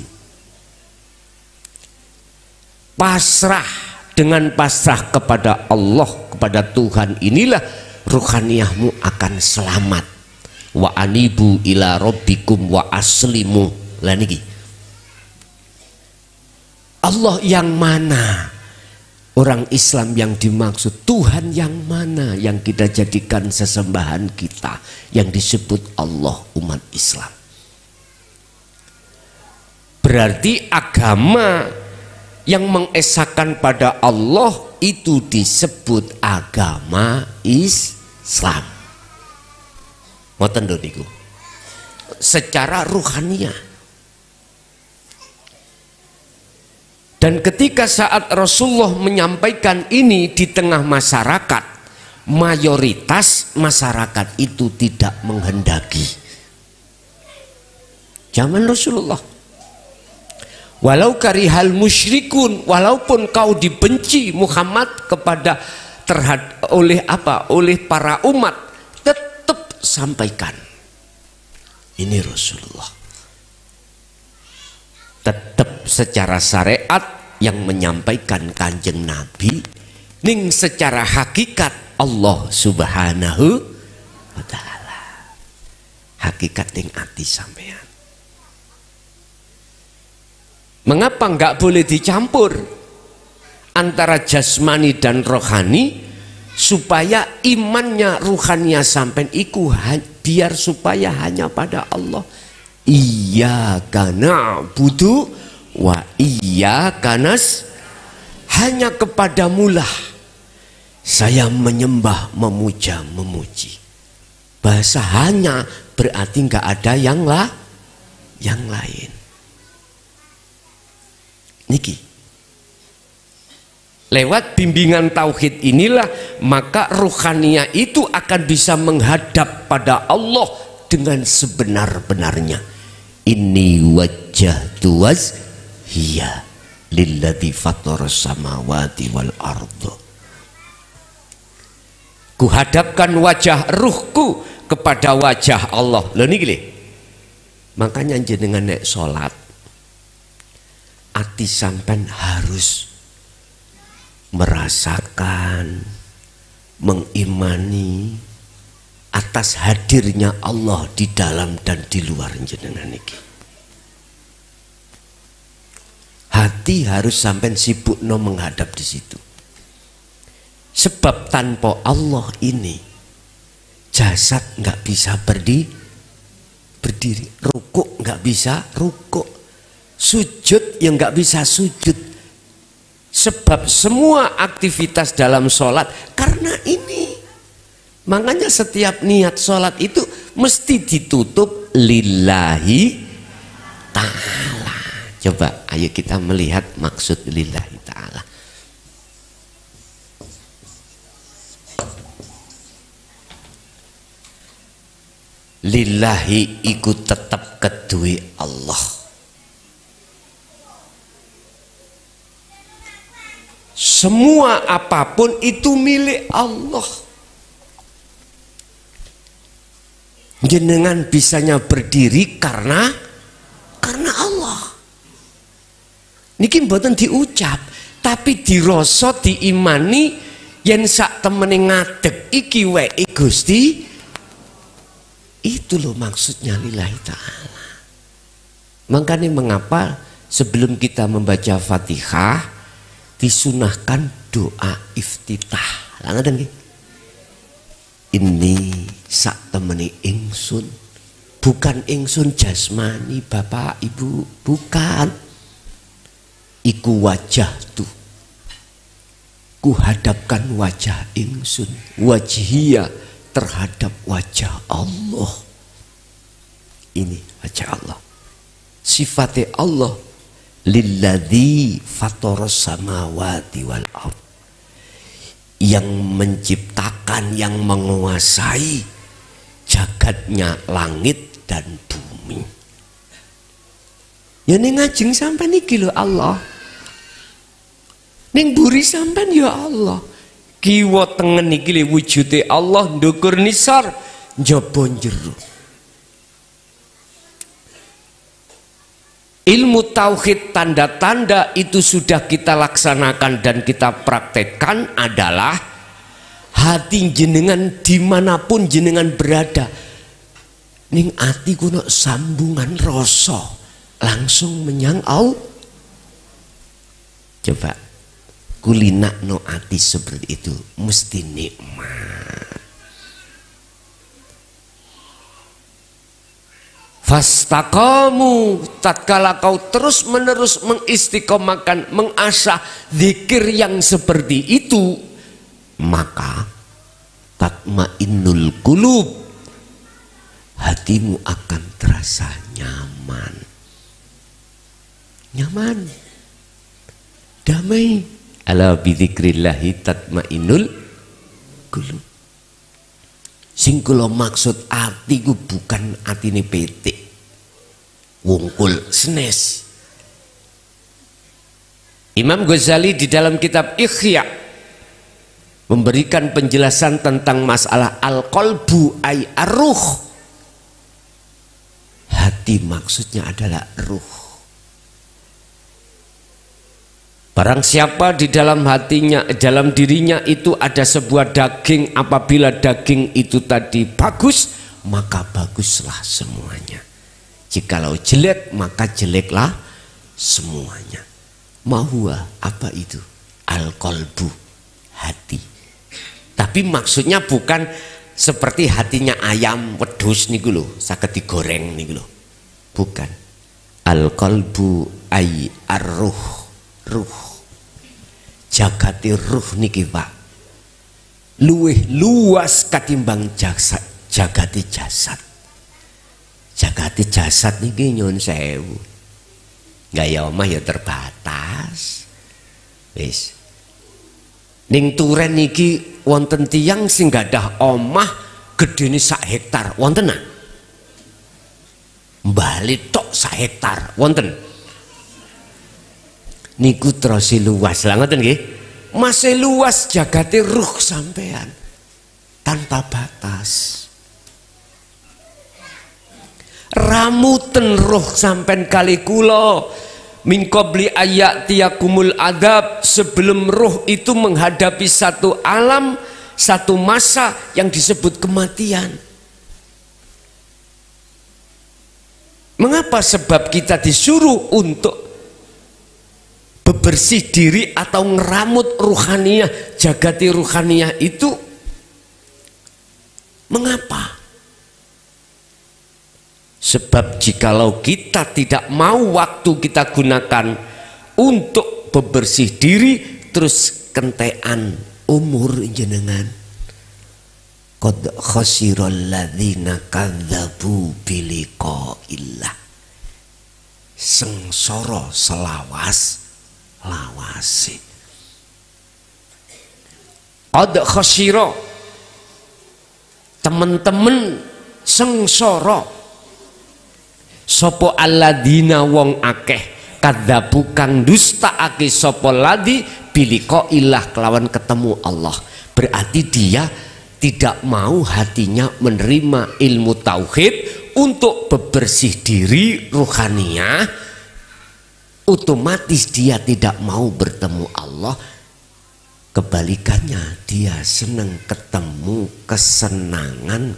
pasrah. Dengan pasrah kepada Allah, kepada Tuhan inilah ruhaniyahmu akan selamat. Wa anibu ila rabbikum wa aslimu. Lah niki Allah yang mana? Orang Islam yang dimaksud Tuhan yang mana yang kita jadikan sesembahan kita yang disebut Allah umat Islam. Berarti agama yang mengesahkan pada Allah itu disebut agama Islam. Ngoten lho niku. Secara ruhaniyah. Dan ketika saat Rasulullah menyampaikan ini di tengah masyarakat, mayoritas masyarakat itu tidak menghendaki. Zaman Rasulullah, walau karihal musyrikun, walaupun kau dibenci Muhammad kepada oleh para umat, tetap sampaikan. Ini Rasulullah. Tetap secara syariat yang menyampaikan Kanjeng Nabi, ning secara hakikat Allah Subhanahu wa ta'ala. Hakikat ning ati sampean. Mengapa nggak boleh dicampur antara jasmani dan rohani, supaya imannya ruhaninya sampean iku biar supaya hanya pada Allah. Iyyaka na'budu wa iyyaka hanya kepadamulah saya menyembah, memuja, memuji. Bahasa hanya berarti nggak ada yang lain. Niki, lewat bimbingan tauhid inilah maka ruhania itu akan bisa menghadap pada Allah dengan sebenar-benarnya. Inni wajjahtu wajhiya lilladzi fataras samawati wal arda. Kuhadapkan wajah ruhku kepada wajah Allah. Lho niki lho. Makanya jenengan nek salat, ati sampean harus merasakan, mengimani atas hadirnya Allah di dalam dan di luar jenengan iki. Hati harus sampai sibuk menghadap di situ. Sebab tanpa Allah ini jasad nggak bisa berdiri, rukuk nggak bisa rukuk, sujud yang nggak bisa sujud. Sebab semua aktivitas dalam sholat karena ini. Makanya setiap niat sholat itu mesti ditutup lillahi ta'ala. Coba ayo kita melihat maksud lillahi ta'ala. Lillahi iku tetap kedue Allah. Semua apapun itu milik Allah. Jenengan bisanya berdiri karena Allah. Niki mboten diucap, tapi dirasa diimani yen sak temene ngadeg iki wae Gusti. Itu loh maksudnya lillahi ta'ala. Makanya mengapa sebelum kita membaca Fatihah disunahkan doa iftitah. Lah ngoten nggih. Ini sak temeni ingsun, bukan ingsun jasmani bapak ibu, bukan. Iku wajah tuh, ku hadapkan wajah ingsun, wajhia terhadap wajah Allah. Ini wajah Allah, sifatnya Allah. Lilladzi fataras samawati wal ardh, yang menciptakan, yang menguasai jagatnya langit dan bumi. Ya ning ngajeng sampean iki lho Allah. Ning buri sampean ya Allah. Kiwa tengen iki lho wujude Allah, ndukur nisar, njaba njero. Ilmu tauhid tanda-tanda itu sudah kita laksanakan dan kita praktekkan adalah hati jenengan dimanapun jenengan berada. Ning ati kuno sambungan rasa langsung menyang Allah. Coba kulinak no ati seperti itu mesti nikmat. Fastaqamu, tatkala kau terus menerus mengistiqomahkan, mengasah zikir yang seperti itu, maka tatmainnul qulub, hatimu akan terasa nyaman. Nyaman. damai. Ala bidzikrillahi tatmainnul qulub. Sing kula maksud ati ku bukan atine pitik wungkul senes. Imam Ghazali di dalam kitab Ihya memberikan penjelasan tentang masalah al-qalbu ay ar-ruh. Hati maksudnya adalah ruh. Barang siapa di dalam hatinya, dalam dirinya itu ada sebuah daging, apabila daging itu tadi bagus, maka baguslah semuanya. Jikalau jelek, maka jeleklah semuanya. Mahuwa, apa itu? Al-qalbu, hati. Tapi maksudnya bukan seperti hatinya ayam wedhus niku lho, saged digoreng niku lho. Bukan. Al-qalbu ay ar-ruh, ruh. Jagati ruh niki Pak luwih luas katimbang jasad. Jagati jasad, jagati jasad niki nyun sewu gaya omah ya terbatas. Wis ning Turen niki wonten tiyang sing gadah omah gedene 1 hektar wonten nah? Bali tok 1 hektar wonten niku terus luas lah ngoten nggih. Masih luas jagate ruh sampean tanpa batas. Ramuten ruh sampean kali kula min qabli ayatiyakumul adab, sebelum ruh itu menghadapi satu alam, satu masa yang disebut kematian. Mengapa? Sebab kita disuruh untuk bebersih diri atau ngeramut ruhaniyah, jagati ruhaniyah itu. Mengapa? Sebab jikalau kita tidak mau waktu kita gunakan untuk bebersih diri, terus kentean umur jenengan. Qad khasiral ladzina kadzabu biliqa'illah. Sengsara selawas lawasi. Qad khasira, temen-temen sengsara sapa alladzina wong akeh kadzabu kang dustaake sapa ladzi biliqa ilah kelawan ketemu Allah. Berarti dia tidak mau hatinya menerima ilmu tauhid untuk bebersih diri ruhaniyah. Otomatis dia tidak mau bertemu Allah. Kebalikannya, dia seneng ketemu kesenangan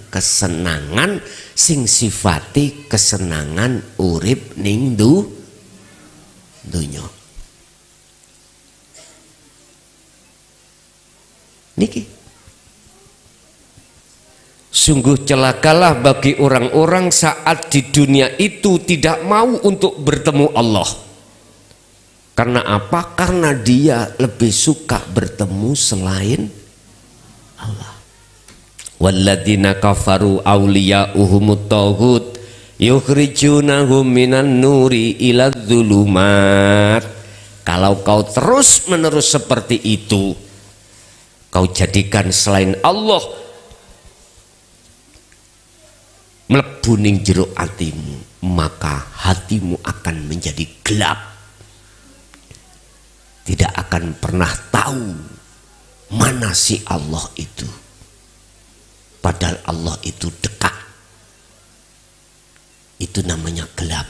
sing sifati kesenangan urip ning dunya. Niki sungguh celakalah bagi orang-orang saat di dunia itu tidak mau untuk bertemu Allah. Karena apa? Karena dia lebih suka bertemu selain Allah. Walladzina kafaru awliya'uhumut taghut yukhrijunahum minan nuri ila dzulumat. Kalau kau terus menerus seperti itu, kau jadikan selain Allah mlebu ning jero atimu, maka hatimu akan menjadi gelap. Tidak akan pernah tahu mana si Allah itu. Padahal Allah itu dekat. Itu namanya gelap.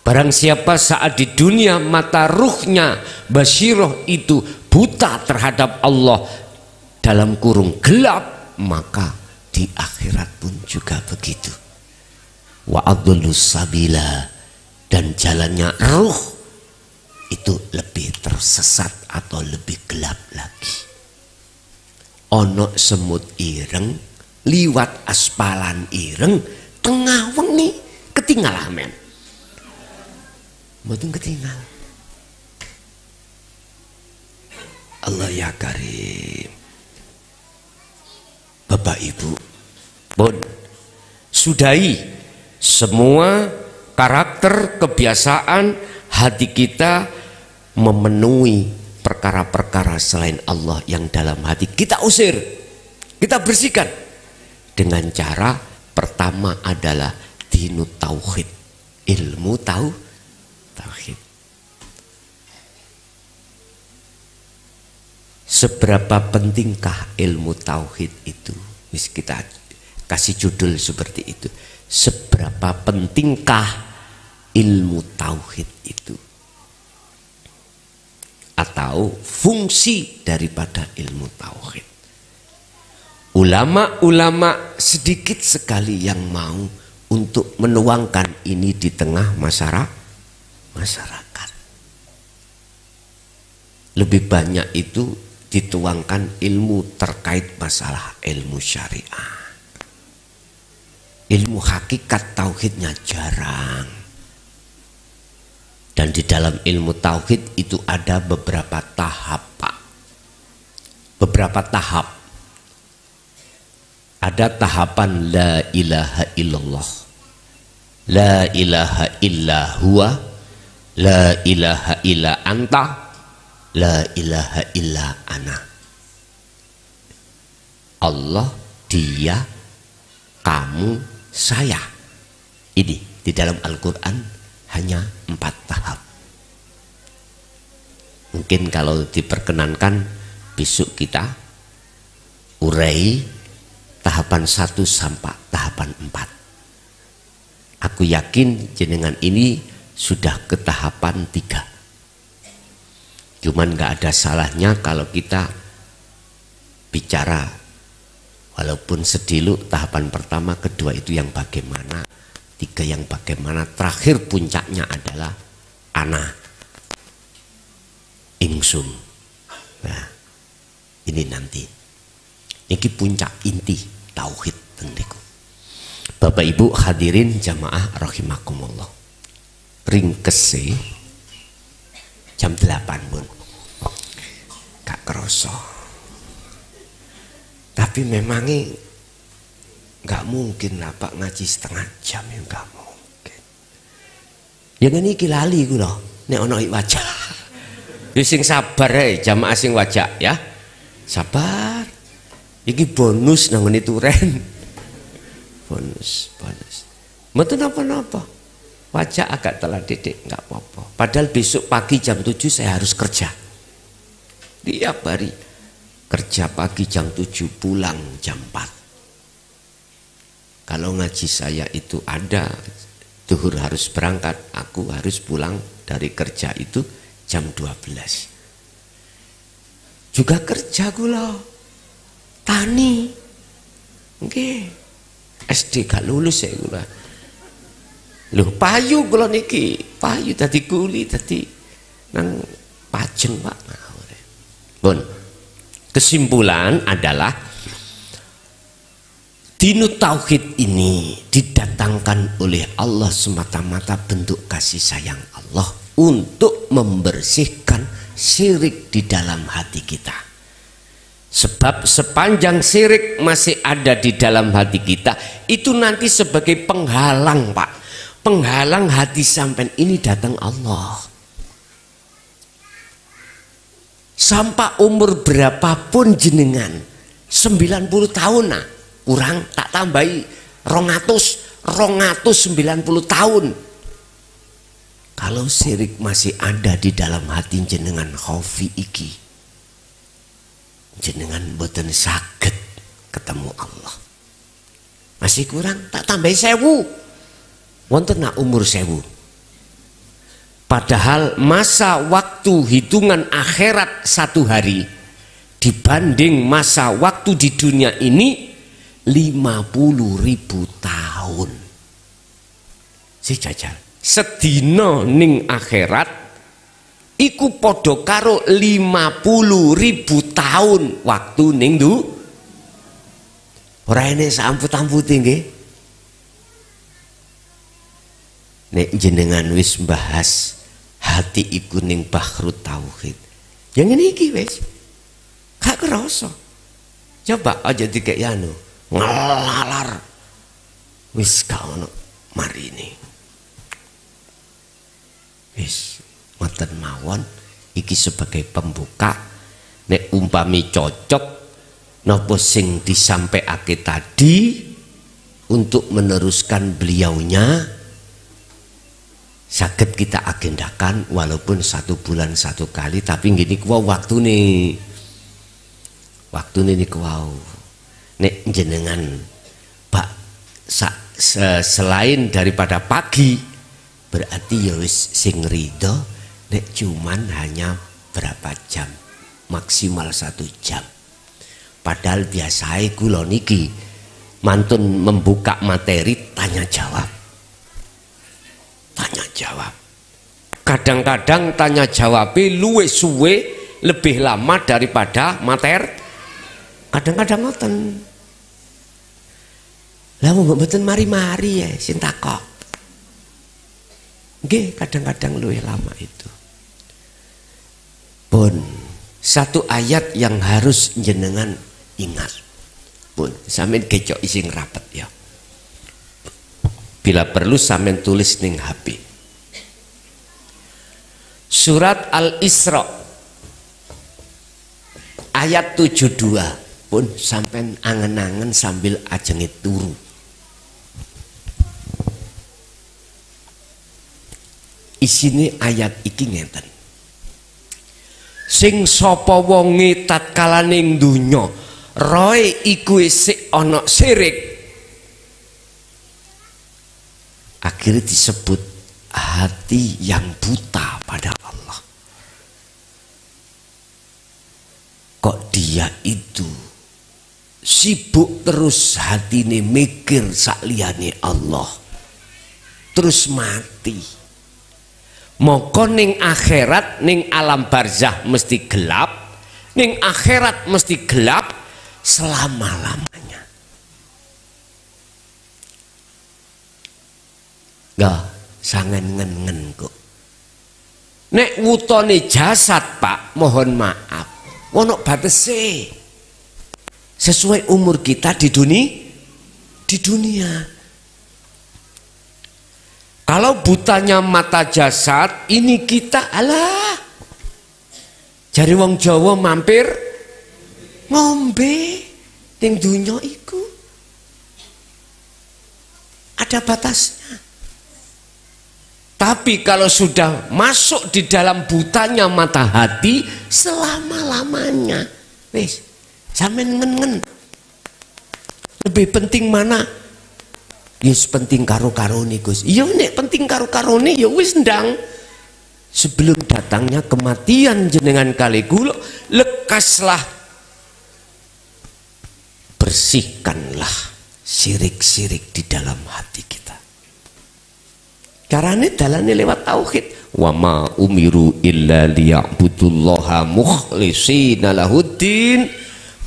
Barang siapa saat di dunia mata ruhnya basiroh itu buta terhadap Allah, dalam kurung gelap, maka di akhirat pun juga begitu. Wa adllus sabila, dan jalannya ruh itu lebih tersesat atau lebih gelap lagi. Ono semut ireng liwat aspalan ireng tengah wengi ketinggal amen. Mboten ketinggal. Allah ya karim. Bapak Ibu, pun sudahi semua karakter kebiasaan hati kita memenuhi perkara-perkara selain Allah yang dalam hati, kita usir, kita bersihkan dengan cara pertama adalah dinu tauhid, ilmu tauhid. Seberapa pentingkah ilmu tauhid itu? Wis kita kasih judul seperti itu. Seberapa pentingkah ilmu tauhid itu? Atau fungsi daripada ilmu tauhid. Ulama-ulama sedikit sekali yang mau untuk menuangkan ini di tengah masyarakat. Lebih banyak itu dituangkan ilmu terkait masalah ilmu syariah. Ilmu hakikat tauhidnya jarang. Dan di dalam ilmu tauhid itu ada beberapa tahap, Pak. Beberapa tahap. Ada tahapan la ilaha illallah, la ilaha illa huwa, la ilaha illa anta, la ilaha illa ana. Allah, dia, kamu, saya. Ini di dalam Al-Quran hanya 4 tahap. Mungkin kalau diperkenankan besok kita urai tahapan 1 sampai tahapan 4. Aku yakin jenengan ini sudah ke tahapan 3. Cuman gak ada salahnya kalau kita bicara walaupun sediluk tahapan pertama, kedua itu yang bagaimana, 3 yang bagaimana, terakhir puncaknya adalah ana, ingsun. Nah, ini nanti. Ini puncak inti tauhid tendiku. Bapak Ibu hadirin jamaah rahimakumullah. Ringkese jam 8 pun gak kerasa. Tapi memangnya gak mungkin lah Pak ngaji setengah jam, ya gak mungkin. Yang ini lali ku loh, nek ono wajah. Yo sing sabar jamaah sing wajah ya. Sabar. Iki bonus nang ngene turen. Bonus. Mboten napa-napa. Wajah agak telat didik enggak apa-apa. Padahal besok pagi jam 7 saya harus kerja. Tiap hari kerja pagi jam 7, pulang jam 4. Kalau ngaji saya itu ada zuhur harus berangkat, aku harus pulang dari kerja itu jam 12. Juga kerja kula. Tani, okay. SD gak lulus ya kula. Loh payu kula niki, payu tadi kuli tadi nang Pajeng Pak. Bon, kesimpulan adalah dinu tauhid ini didatangkan oleh Allah semata-mata bentuk kasih sayang Allah untuk membersihkan syirik di dalam hati kita. Sebab sepanjang syirik masih ada di dalam hati kita, itu nanti sebagai penghalang Pak. Penghalang hati sampean ini datang Allah. Sampai umur berapapun jenengan, 90 tahun nah, kurang tak tambahi 290 tahun. Kalau syirik masih ada di dalam hati jenengan khaufi iki, jenengan boten saged ketemu Allah. Masih kurang tak tambahi 1000. Wonten nak umur 1000. Padahal masa waktu hitungan akhirat 1 hari dibanding masa waktu di dunia ini 50.000 tahun. Si jajal sedina ning akhirat iku podo karo 50.000 tahun waktu ning du. Ora ene samput-amputi nggih. Nek jenengan wis bahas hati iku ning bahrut tauhid. Yang ini iki wis gak kerasa. Coba aja dikek anu ngelalar. Wis gak ono marine. Wis ngoten mawon iki sebagai pembuka. Nek umpami cocok napa sing disampaiake tadi untuk meneruskan beliaunya, saged kita agendakan walaupun 1 bulan 1 kali, tapi gini kuwau waktu nih kuwau nek jenengan Pak selain daripada pagi berarti ya wis sing rido nek cuman hanya berapa jam, maksimal 1 jam. Padahal biasanya kula niki mantun membuka materi tanya jawab. Kadang-kadang tanya jawabnya luwe suwe lebih lama daripada materi. Kadang-kadang ngoten. Lah mboten mari-mari ya sing takok. Nggih, kadang-kadang luwe lama itu. Pun satu ayat yang harus jenengan ingat. Pun sampeyan kecok ising rapet ya. Bila perlu sampeyan tulis ning HP. Surat Al-Isra ayat 72 pun sampeyan angen-angen sambil ajenge turu. Isine ayat iki ngeten. Sing sapa wonge tatkala ning donya roe iku isih ana syirik, akhirnya disebut hati yang buta pada Allah. Kok dia itu sibuk terus hatine mikir sakliyane Allah, terus mati. Moko ning akhirat, ning alam barzah mesti gelap, ning akhirat mesti gelap selama-lamanya. Gak sangen ngen kok. Nek wutone jasad Pak, mohon maaf, ono batese. Sesuai umur kita di dunia. Kalau butanya mata jasad, ini kita alah. Jari wong Jawa mampir ngombe ning dunya iku. Ada batasnya. Tapi kalau sudah masuk di dalam butanya mata hati selama-lamanya, wis sampean ngen-ngen. Lebih penting mana? Yes, penting karo-karone Gus. Iya nek penting karo-karone ya wis ndang. Sebelum datangnya kematian jenengan kali kula, lekaslah, bersihkanlah syirik-syirik di dalam hati kita. Carane dalane lewat tauhid. Wa ma umiru illa liya'budullaha mukhlishina lahuddin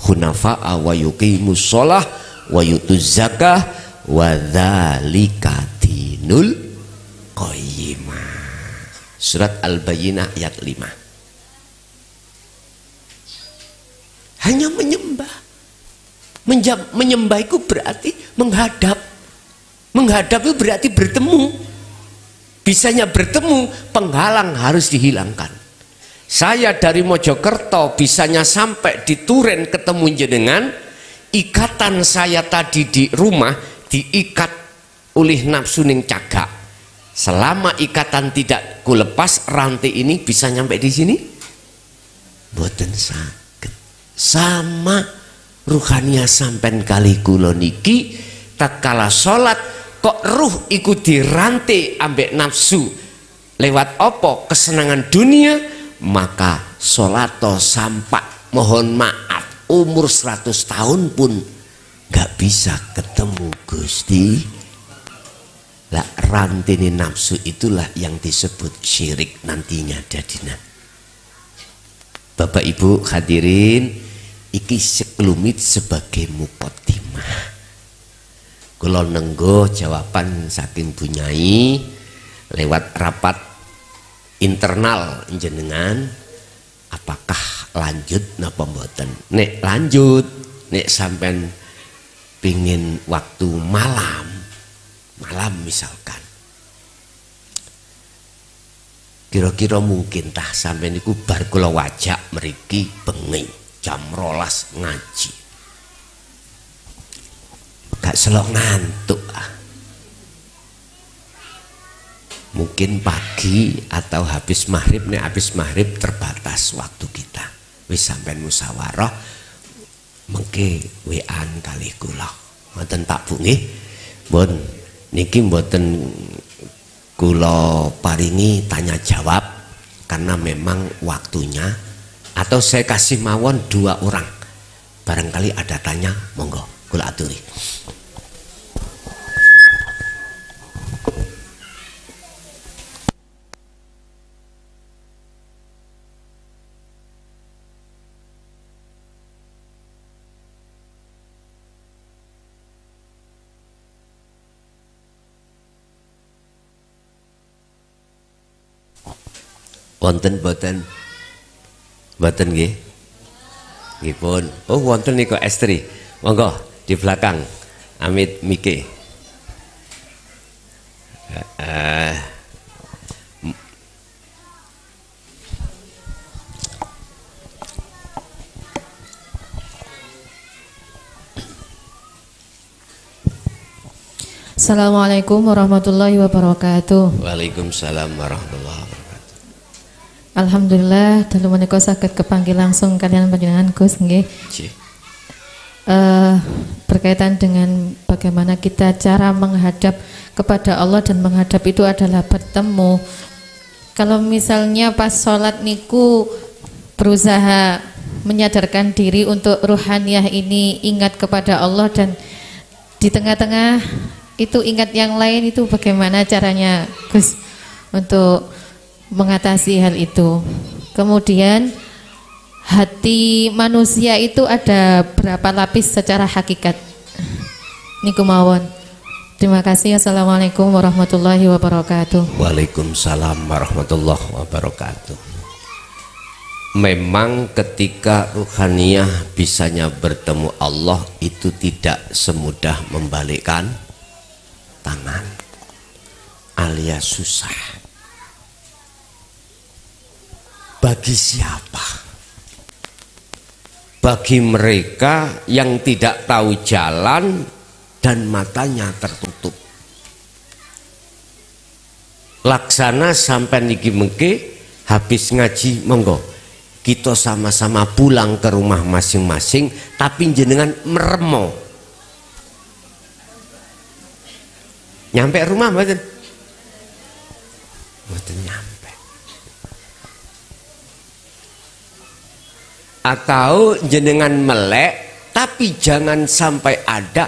hunafa'a wa yuqimus shalah wa yutuz zakah wa dzalika dinul qayyimah. Surat Al-Bayyinah ayat 5. Hanya menyembah. Menyembah itu berarti menghadap. Menghadap itu berarti bertemu. Bisanya bertemu, penghalang harus dihilangkan. Saya dari Mojokerto bisanya sampai di Turen ketemu jenengan, ikatan saya tadi di rumah diikat oleh nafsu ning cagak. Selama ikatan tidak kulepas, rantai ini bisa nyampe di sini? Boten saged. Sama ruhania sampean kali kula niki tatkala salat kok ruh iku dirantai ambek nafsu lewat apa? Kesenangan dunia, maka salato sampai mohon maaf umur 100 tahun pun gak bisa ketemu Gusti. Lah rantene nafsu itulah yang disebut syirik nantinya dadina. Bapak Ibu hadirin, iki sekelumit sebagai muqaddimah. Kula nenggo jawaban saking Bunyai lewat rapat internal jenengan, apakah lanjut napa mboten? Nek lanjut, nek sampean pingin waktu malam misalkan Kira-kira mungkin tah sampai niku bar kula wajak mriki bengi jam 12 ngaji. Gak selok ngantuk ah. Mungkin pagi atau habis maghrib, nih habis maghrib terbatas waktu kita. Wis sampean musyawarah mengke wean kali kula. Mboten Pak Bu nggih. Pun niki mboten kula paringi tanya jawab karena memang waktunya, atau saya kasih mawon 2 orang. Barangkali ada tanya, monggo kula aturi. Wonten boten? Boten nggih. Nggih pun. Oh wonten niku estri. Monggo di belakang. Amit Mike. Assalamualaikum warahmatullahi wabarakatuh. Waalaikumsalam warahmatullahi wabarakatuh. Alhamdulillah dalu menika saged kepanggih langsung kalian panjenengan Gus nggih. Berkaitan dengan bagaimana kita cara menghadap kepada Allah dan menghadap itu adalah bertemu. Kalau misalnya pas sholat niku berusaha menyadarkan diri untuk ruhaniyah ini ingat kepada Allah, dan di tengah-tengah itu ingat yang lain, itu bagaimana caranya Gus untuk mengatasi hal itu? Kemudian hati manusia itu ada berapa lapis secara hakikat? Niku mawon. Terima kasih. Assalamualaikum warahmatullahi wabarakatuh. Waalaikumsalam warahmatullahi wabarakatuh. Memang ketika ruhaniyah bisanya bertemu Allah itu tidak semudah membalikkan tangan, alias susah. Bagi siapa? Bagi mereka yang tidak tahu jalan dan matanya tertutup. Laksana sampai niki mengke habis ngaji, monggo kita sama-sama pulang ke rumah masing-masing, tapi jenengan meremo. Nyampe rumah mboten? Mboten nyampe. Atau jenengan melek, tapi jangan sampai ada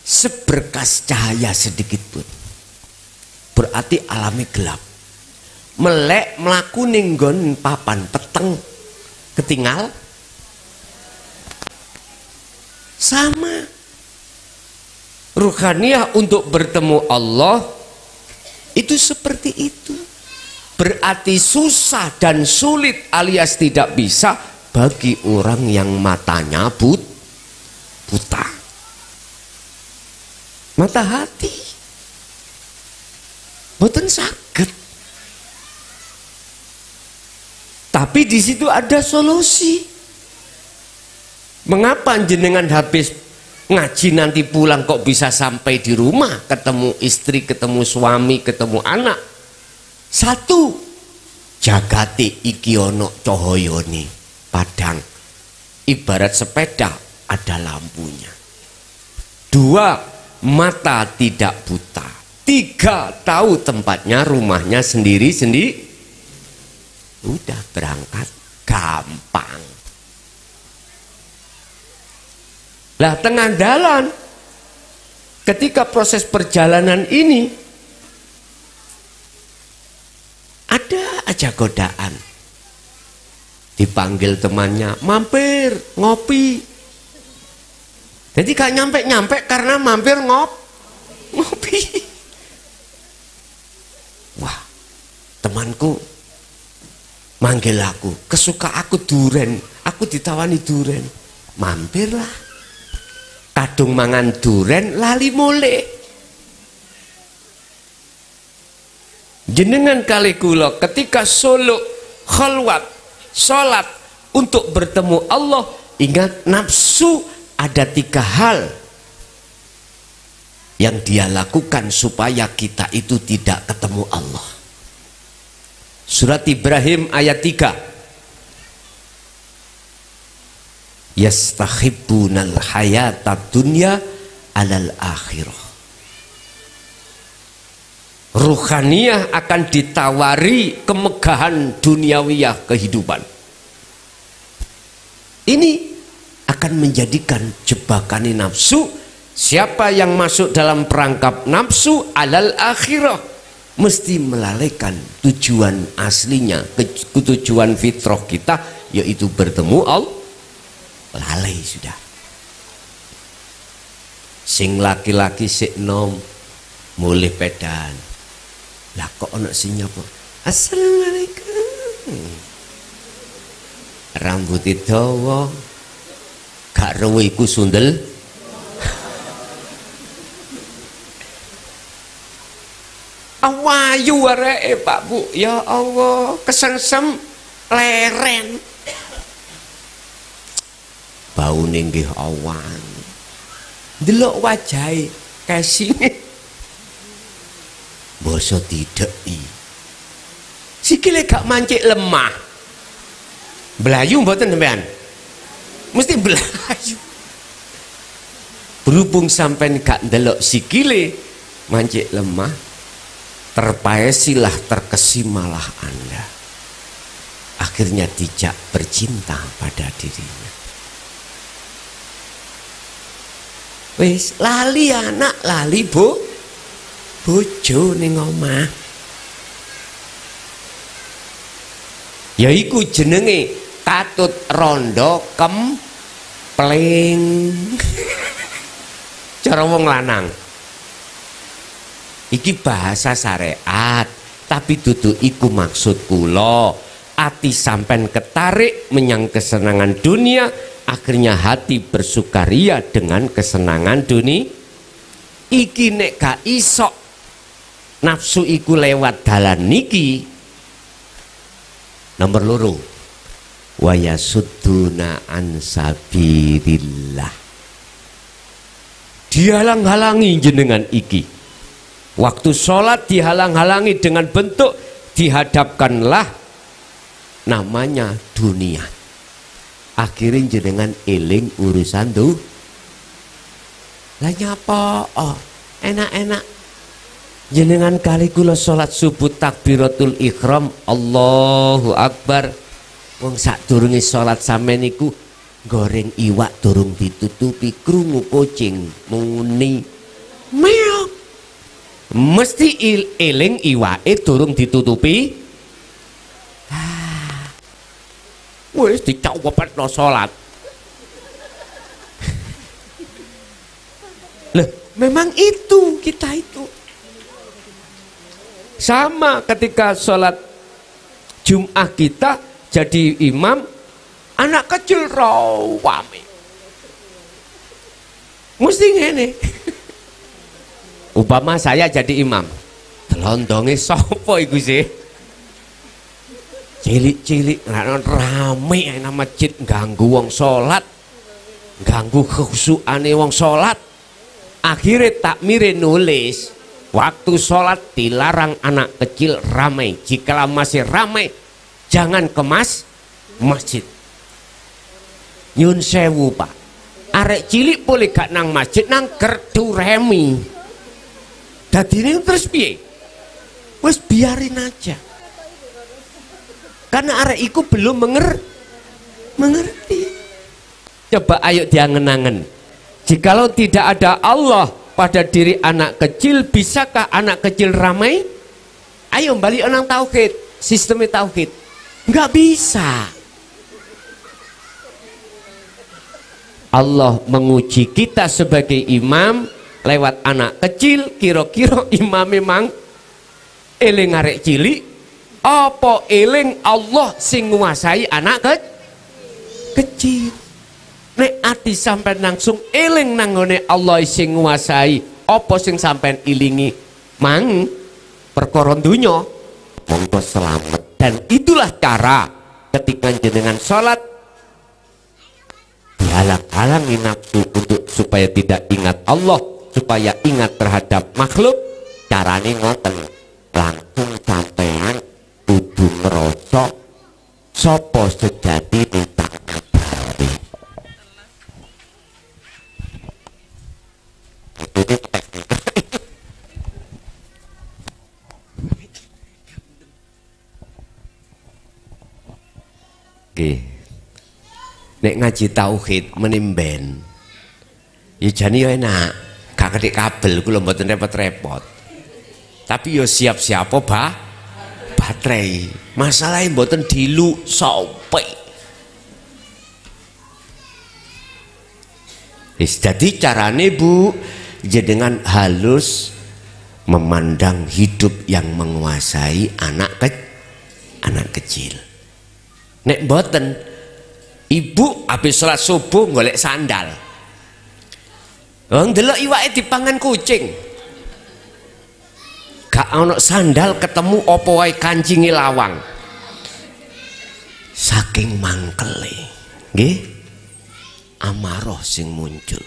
seberkas cahaya sedikit pun. Berarti alami gelap. Melek melaku ninggon papan peteng ketinggal sama. Ruhaniyah untuk bertemu Allah itu seperti itu. Berarti susah dan sulit alias tidak bisa bagi orang yang matanya buta. Mata hati boten saged. Tapi di situ ada solusi. Mengapa jenengan habis ngaji nanti pulang kok bisa sampai di rumah, ketemu istri, ketemu suami, ketemu anak? Satu, jagati iki ono cahayane. Padang ibarat sepeda ada lampunya. 2, mata tidak buta. 3, tahu tempatnya, rumahnya sendiri-sendiri. Udah berangkat gampang. Lah tengah jalan, ketika proses perjalanan ini ada aja godaan. Dipanggil temannya, mampir ngopi. Jadi gak nyampe-nyampe karena mampir ngopi. Wah, temanku manggil aku, kesuka aku duren, aku ditawani duren. Mampirlah. Kadung mangan duren lali mule. jenengan kali kula ketika suluk khalwat salat untuk bertemu Allah, ingat nafsu ada 3 hal yang dia lakukan supaya kita itu tidak ketemu Allah. Surat Ibrahim ayat 3. Yastahibbunal hayatad dunya alal akhirah. Ruhaniyah akan ditawari kemegahan duniawiyah kehidupan. Ini akan menjadikan jebakan nafsu. Siapa yang masuk dalam perangkap nafsu alal akhirah mesti melalaikan tujuan aslinya, tujuan fitrah kita, yaitu bertemu Allah. Lalai sudah. Sing laki-laki sik nom mulih pedan. Lah kok ana sing nyapa? Assalamualaikum. Rambut dawa. Gak rewe iku sundel. Awayu areke Pak Bu. Ya Allah, kesengsem leren. Baune nggih awan. Delok wajahe kasine. Basa dideki. Sikile gak mancik lemah. Belayu mboten sampean? Mesti belayu. Berhubung sampean gak ndelok sikile mancik lemah, terpaesilah terkesimalah Anda. Akhirnya dijak bercinta pada dirinya. Wis lali anak, lali bojo ning omah. Yaiku jenenge katut rondo kempling. Cara wong lanang. Iki bahasa syariat, tapi dudu iku maksud kula. Ati sampean ketarik menyang kesenangan dunia, akhirnya hati bersukaria dengan kesenangan dunia. Iki nek gak isok nafsu iku lewat dalan niki. Nomor loro, wa yasudduna an sabilillah. Dihalang-halangi jenengan iki. Waktu sholat dihalang-halangi dengan bentuk dihadapkanlah namanya dunia. Akhirnya jenengan eling urusan tuh. Lah nyapa? Oh, enak-enak. Jenengan kali kula sholat subuh takbiratul ihram, Allahu Akbar. Wong sadurunge sholat sampeyan niku goreng iwak durung ditutupi, krungu kucing muni meok. Mesti eling iwake durung ditutupi. Wis dicawepetno sholat. Lah, memang itu kita itu. Sama ketika sholat Jum'ah kita jadi imam, anak kecil rawame. Mesti ngene. Umpama saya jadi imam, telondonge sapa iku sih? Cilik-cilik rame nang masjid ganggu wong sholat, ganggu khusyukane wong sholat. Akhirnya takmire nulis, waktu sholat dilarang anak kecil ramai. Jika masih ramai, jangan kemas masjid. Nyun sewu Pak, arek cilik boleh gak nang masjid, nang kerdu remi. Dadine terus piye? Wes biarin aja. Karena arek iku belum mengerti. Coba ayo diangen-angen. Jikalau tidak ada Allah pada diri anak kecil, bisakah anak kecil ramai? Ayo balik orang tauhid, sistemnya tauhid. Nggak bisa. Allah menguji kita sebagai imam lewat anak kecil. Kira-kira imam memang eling arek cilik, apa eling Allah sing nguasai anak kecil. Nek ati sampai langsung eling nanggone Allah sing nguasai, apa sing sampai ilingi mang perkara dunya, monggo selamat. Dan itulah cara ketika jenengan sholat dihalang-halangi nafsu untuk supaya tidak ingat Allah, supaya ingat terhadap makhluk. Carane ngoten, langsung sampean kudu ngerasa sapa sejati tak ngabari. Nek ngaji tauhid menimben ya jani ya enak, gak ketik kabel kula mboten repot-repot. Tapi yo siap-siap baterai. Masalahnya mboten dilu sope. Jadi carane Bu, jenengan halus memandang hidup yang menguasai anak kecil. Nek mboten, ibu habis sholat subuh golek sandal. Ndelok iwake dipangan kucing. Gak ono sandal ketemu opo wae kancinge lawang. Saking mangkele, nggih. Amarah sing muncul.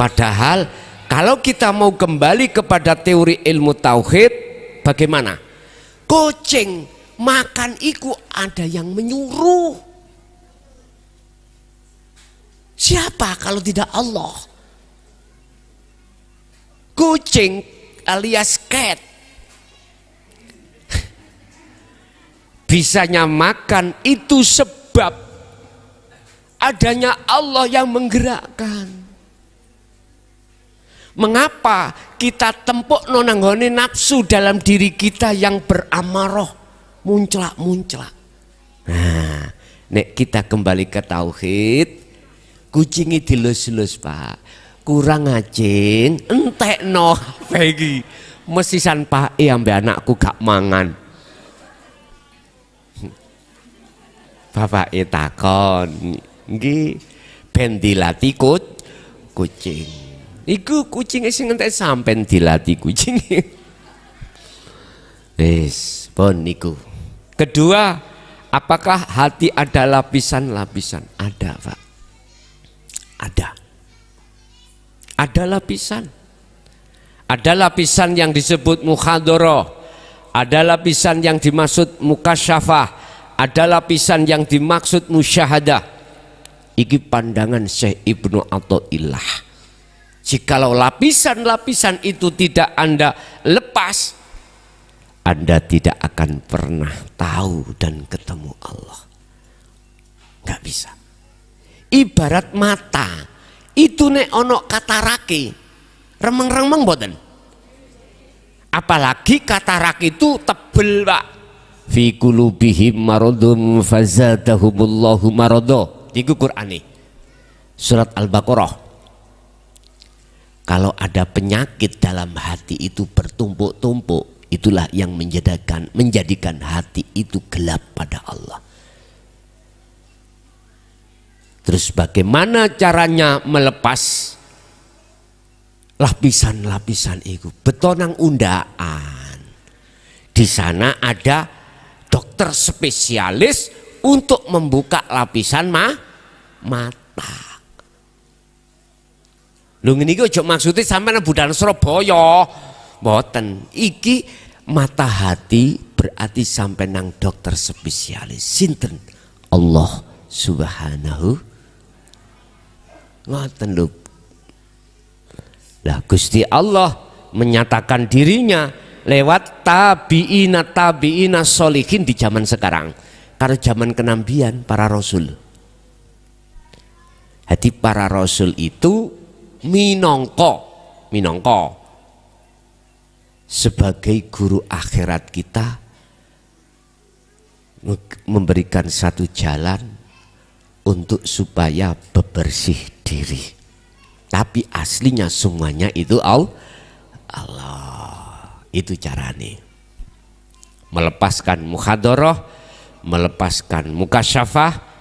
Padahal kalau kita mau kembali kepada teori ilmu tauhid, bagaimana? Kucing makan iku ada yang menyuruh. Siapa kalau tidak Allah? Kucing alias cat bisanya makan itu sebab adanya Allah yang menggerakkan. Mengapa kita tempuk nonanggone nafsu dalam diri kita yang beramarah munclak-munclak. Nah, nek kita kembali ke tauhid, kucingi dilus-lus Pak, kurang ngajin entekno iki mesisan Pak ambek anakku gak mangan. Bapak takon nggih ben dilati kucing. Iku kucing sing entek sampean dilati kucing. Wis, pon niku. Kedua, apakah hati ada lapisan-lapisan? Ada, Pak. Ada. Ada lapisan. Ada lapisan yang disebut muhadharah. Ada lapisan yang dimaksud mukasyafah. Ada lapisan yang dimaksud musyahadah. Iki pandangan Syekh Ibnu Athaillah. Jikalau lapisan-lapisan itu tidak Anda lepas, Anda tidak akan pernah tahu dan ketemu Allah. Nggak bisa. Ibarat mata, itu nek ono katarake, remeng-remeng boten. Apalagi katarak itu tebel Pak. Fi qulubihim maradun fazadahumullahu marada. Iku Qur'ane. Surat Al-Baqarah. Kalau ada penyakit dalam hati itu bertumpuk-tumpuk, itulah yang menjadikan hati itu gelap pada Allah. Terus bagaimana caranya melepas lapisan-lapisan itu? Betonang undaan. Di sana ada dokter spesialis untuk membuka lapisan mata. Lho ngene iki aja maksudnya sampeyan budal Surabaya. Mboten. Iki mata hati berarti sampai nang dokter spesialis. Sinten? Allah Subhanahu. Ngoten lho. Lah Gusti Allah menyatakan dirinya lewat tabi'ina sholihin di zaman sekarang. Karena zaman kenabian para rasul. Jadi para rasul itu minangka sebagai guru akhirat kita, memberikan satu jalan untuk supaya bebersih diri. Tapi aslinya semuanya itu Allah. Itu carane. Melepaskan muhadharah, melepaskan mukasyafah,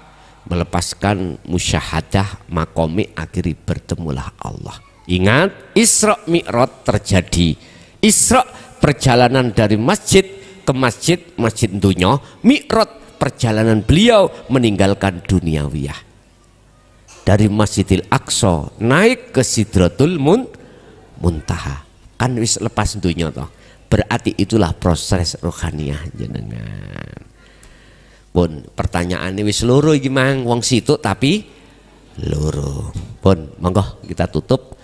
melepaskan musyahadah, makomi, akhiri bertemulah Allah. Ingat, Isra Mi'raj terjadi. Isra perjalanan dari masjid ke masjid, masjid dunya, mi'raj perjalanan beliau meninggalkan duniawiyah. Dari Masjidil Aqsa naik ke Sidratul Muntaha. Kan wis lepas dunya toh. Berarti itulah proses rohaniah jenengan. Pun pertanyaannya wis loro iki mang wong situ tapi loro. Pun monggo kita tutup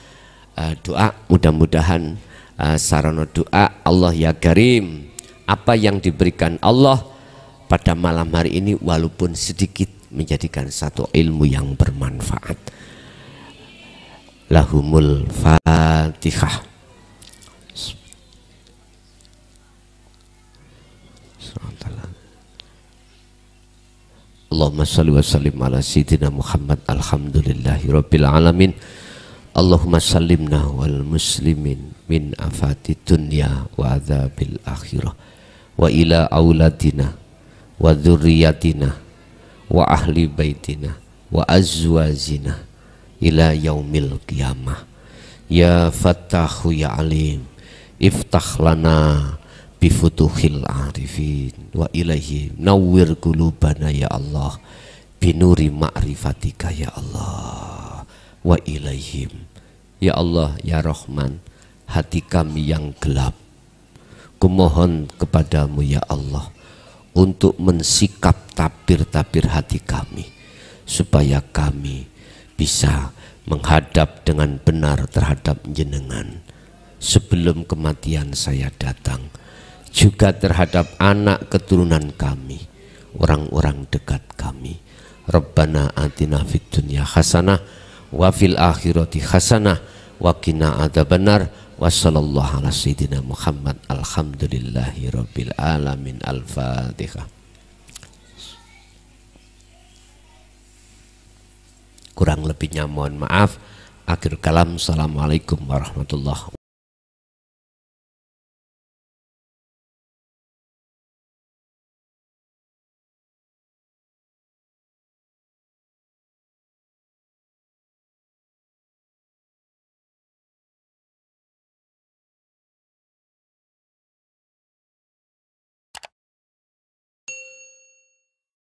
doa, mudah-mudahan sarana doa Allah ya Karim, apa yang diberikan Allah pada malam hari ini walaupun sedikit menjadikan satu ilmu yang bermanfaat. Lahumul Fatihah. Allahumma salli wa sallim ala sayyidina Muhammad alhamdulillahi rabbil alamin. Allahumma sallimna wal muslimin min afati dunya wa adzabil akhirah wa ila auladina wa dzurriyyatina wa ahli baitina wa azwajina ila yaumil qiyamah. Ya Fattahu ya Alim, iftah lana bifutuhil arifin wa ilaihi nawwir qulubana ya Allah binuri ma'rifatika ya Allah wa ilaihim ya Allah ya Rahman, hati kami yang gelap kumohon kepadamu ya Allah untuk mensikap tabir-tabir hati kami supaya kami bisa menghadap dengan benar terhadap jenengan sebelum kematian saya datang, juga terhadap anak keturunan kami, orang-orang dekat kami. Rabbana atina fid dunya hasanah wa fil akhirati hasanah wa qina adzabannar. Wa sallallahu ala sayyidina Muhammad alhamdulillahi rabbil alamin. Al-Fatihah. Kurang lebihnya mohon maaf. Akhir kalam, assalamualaikum warahmatullahi wabarakatuh.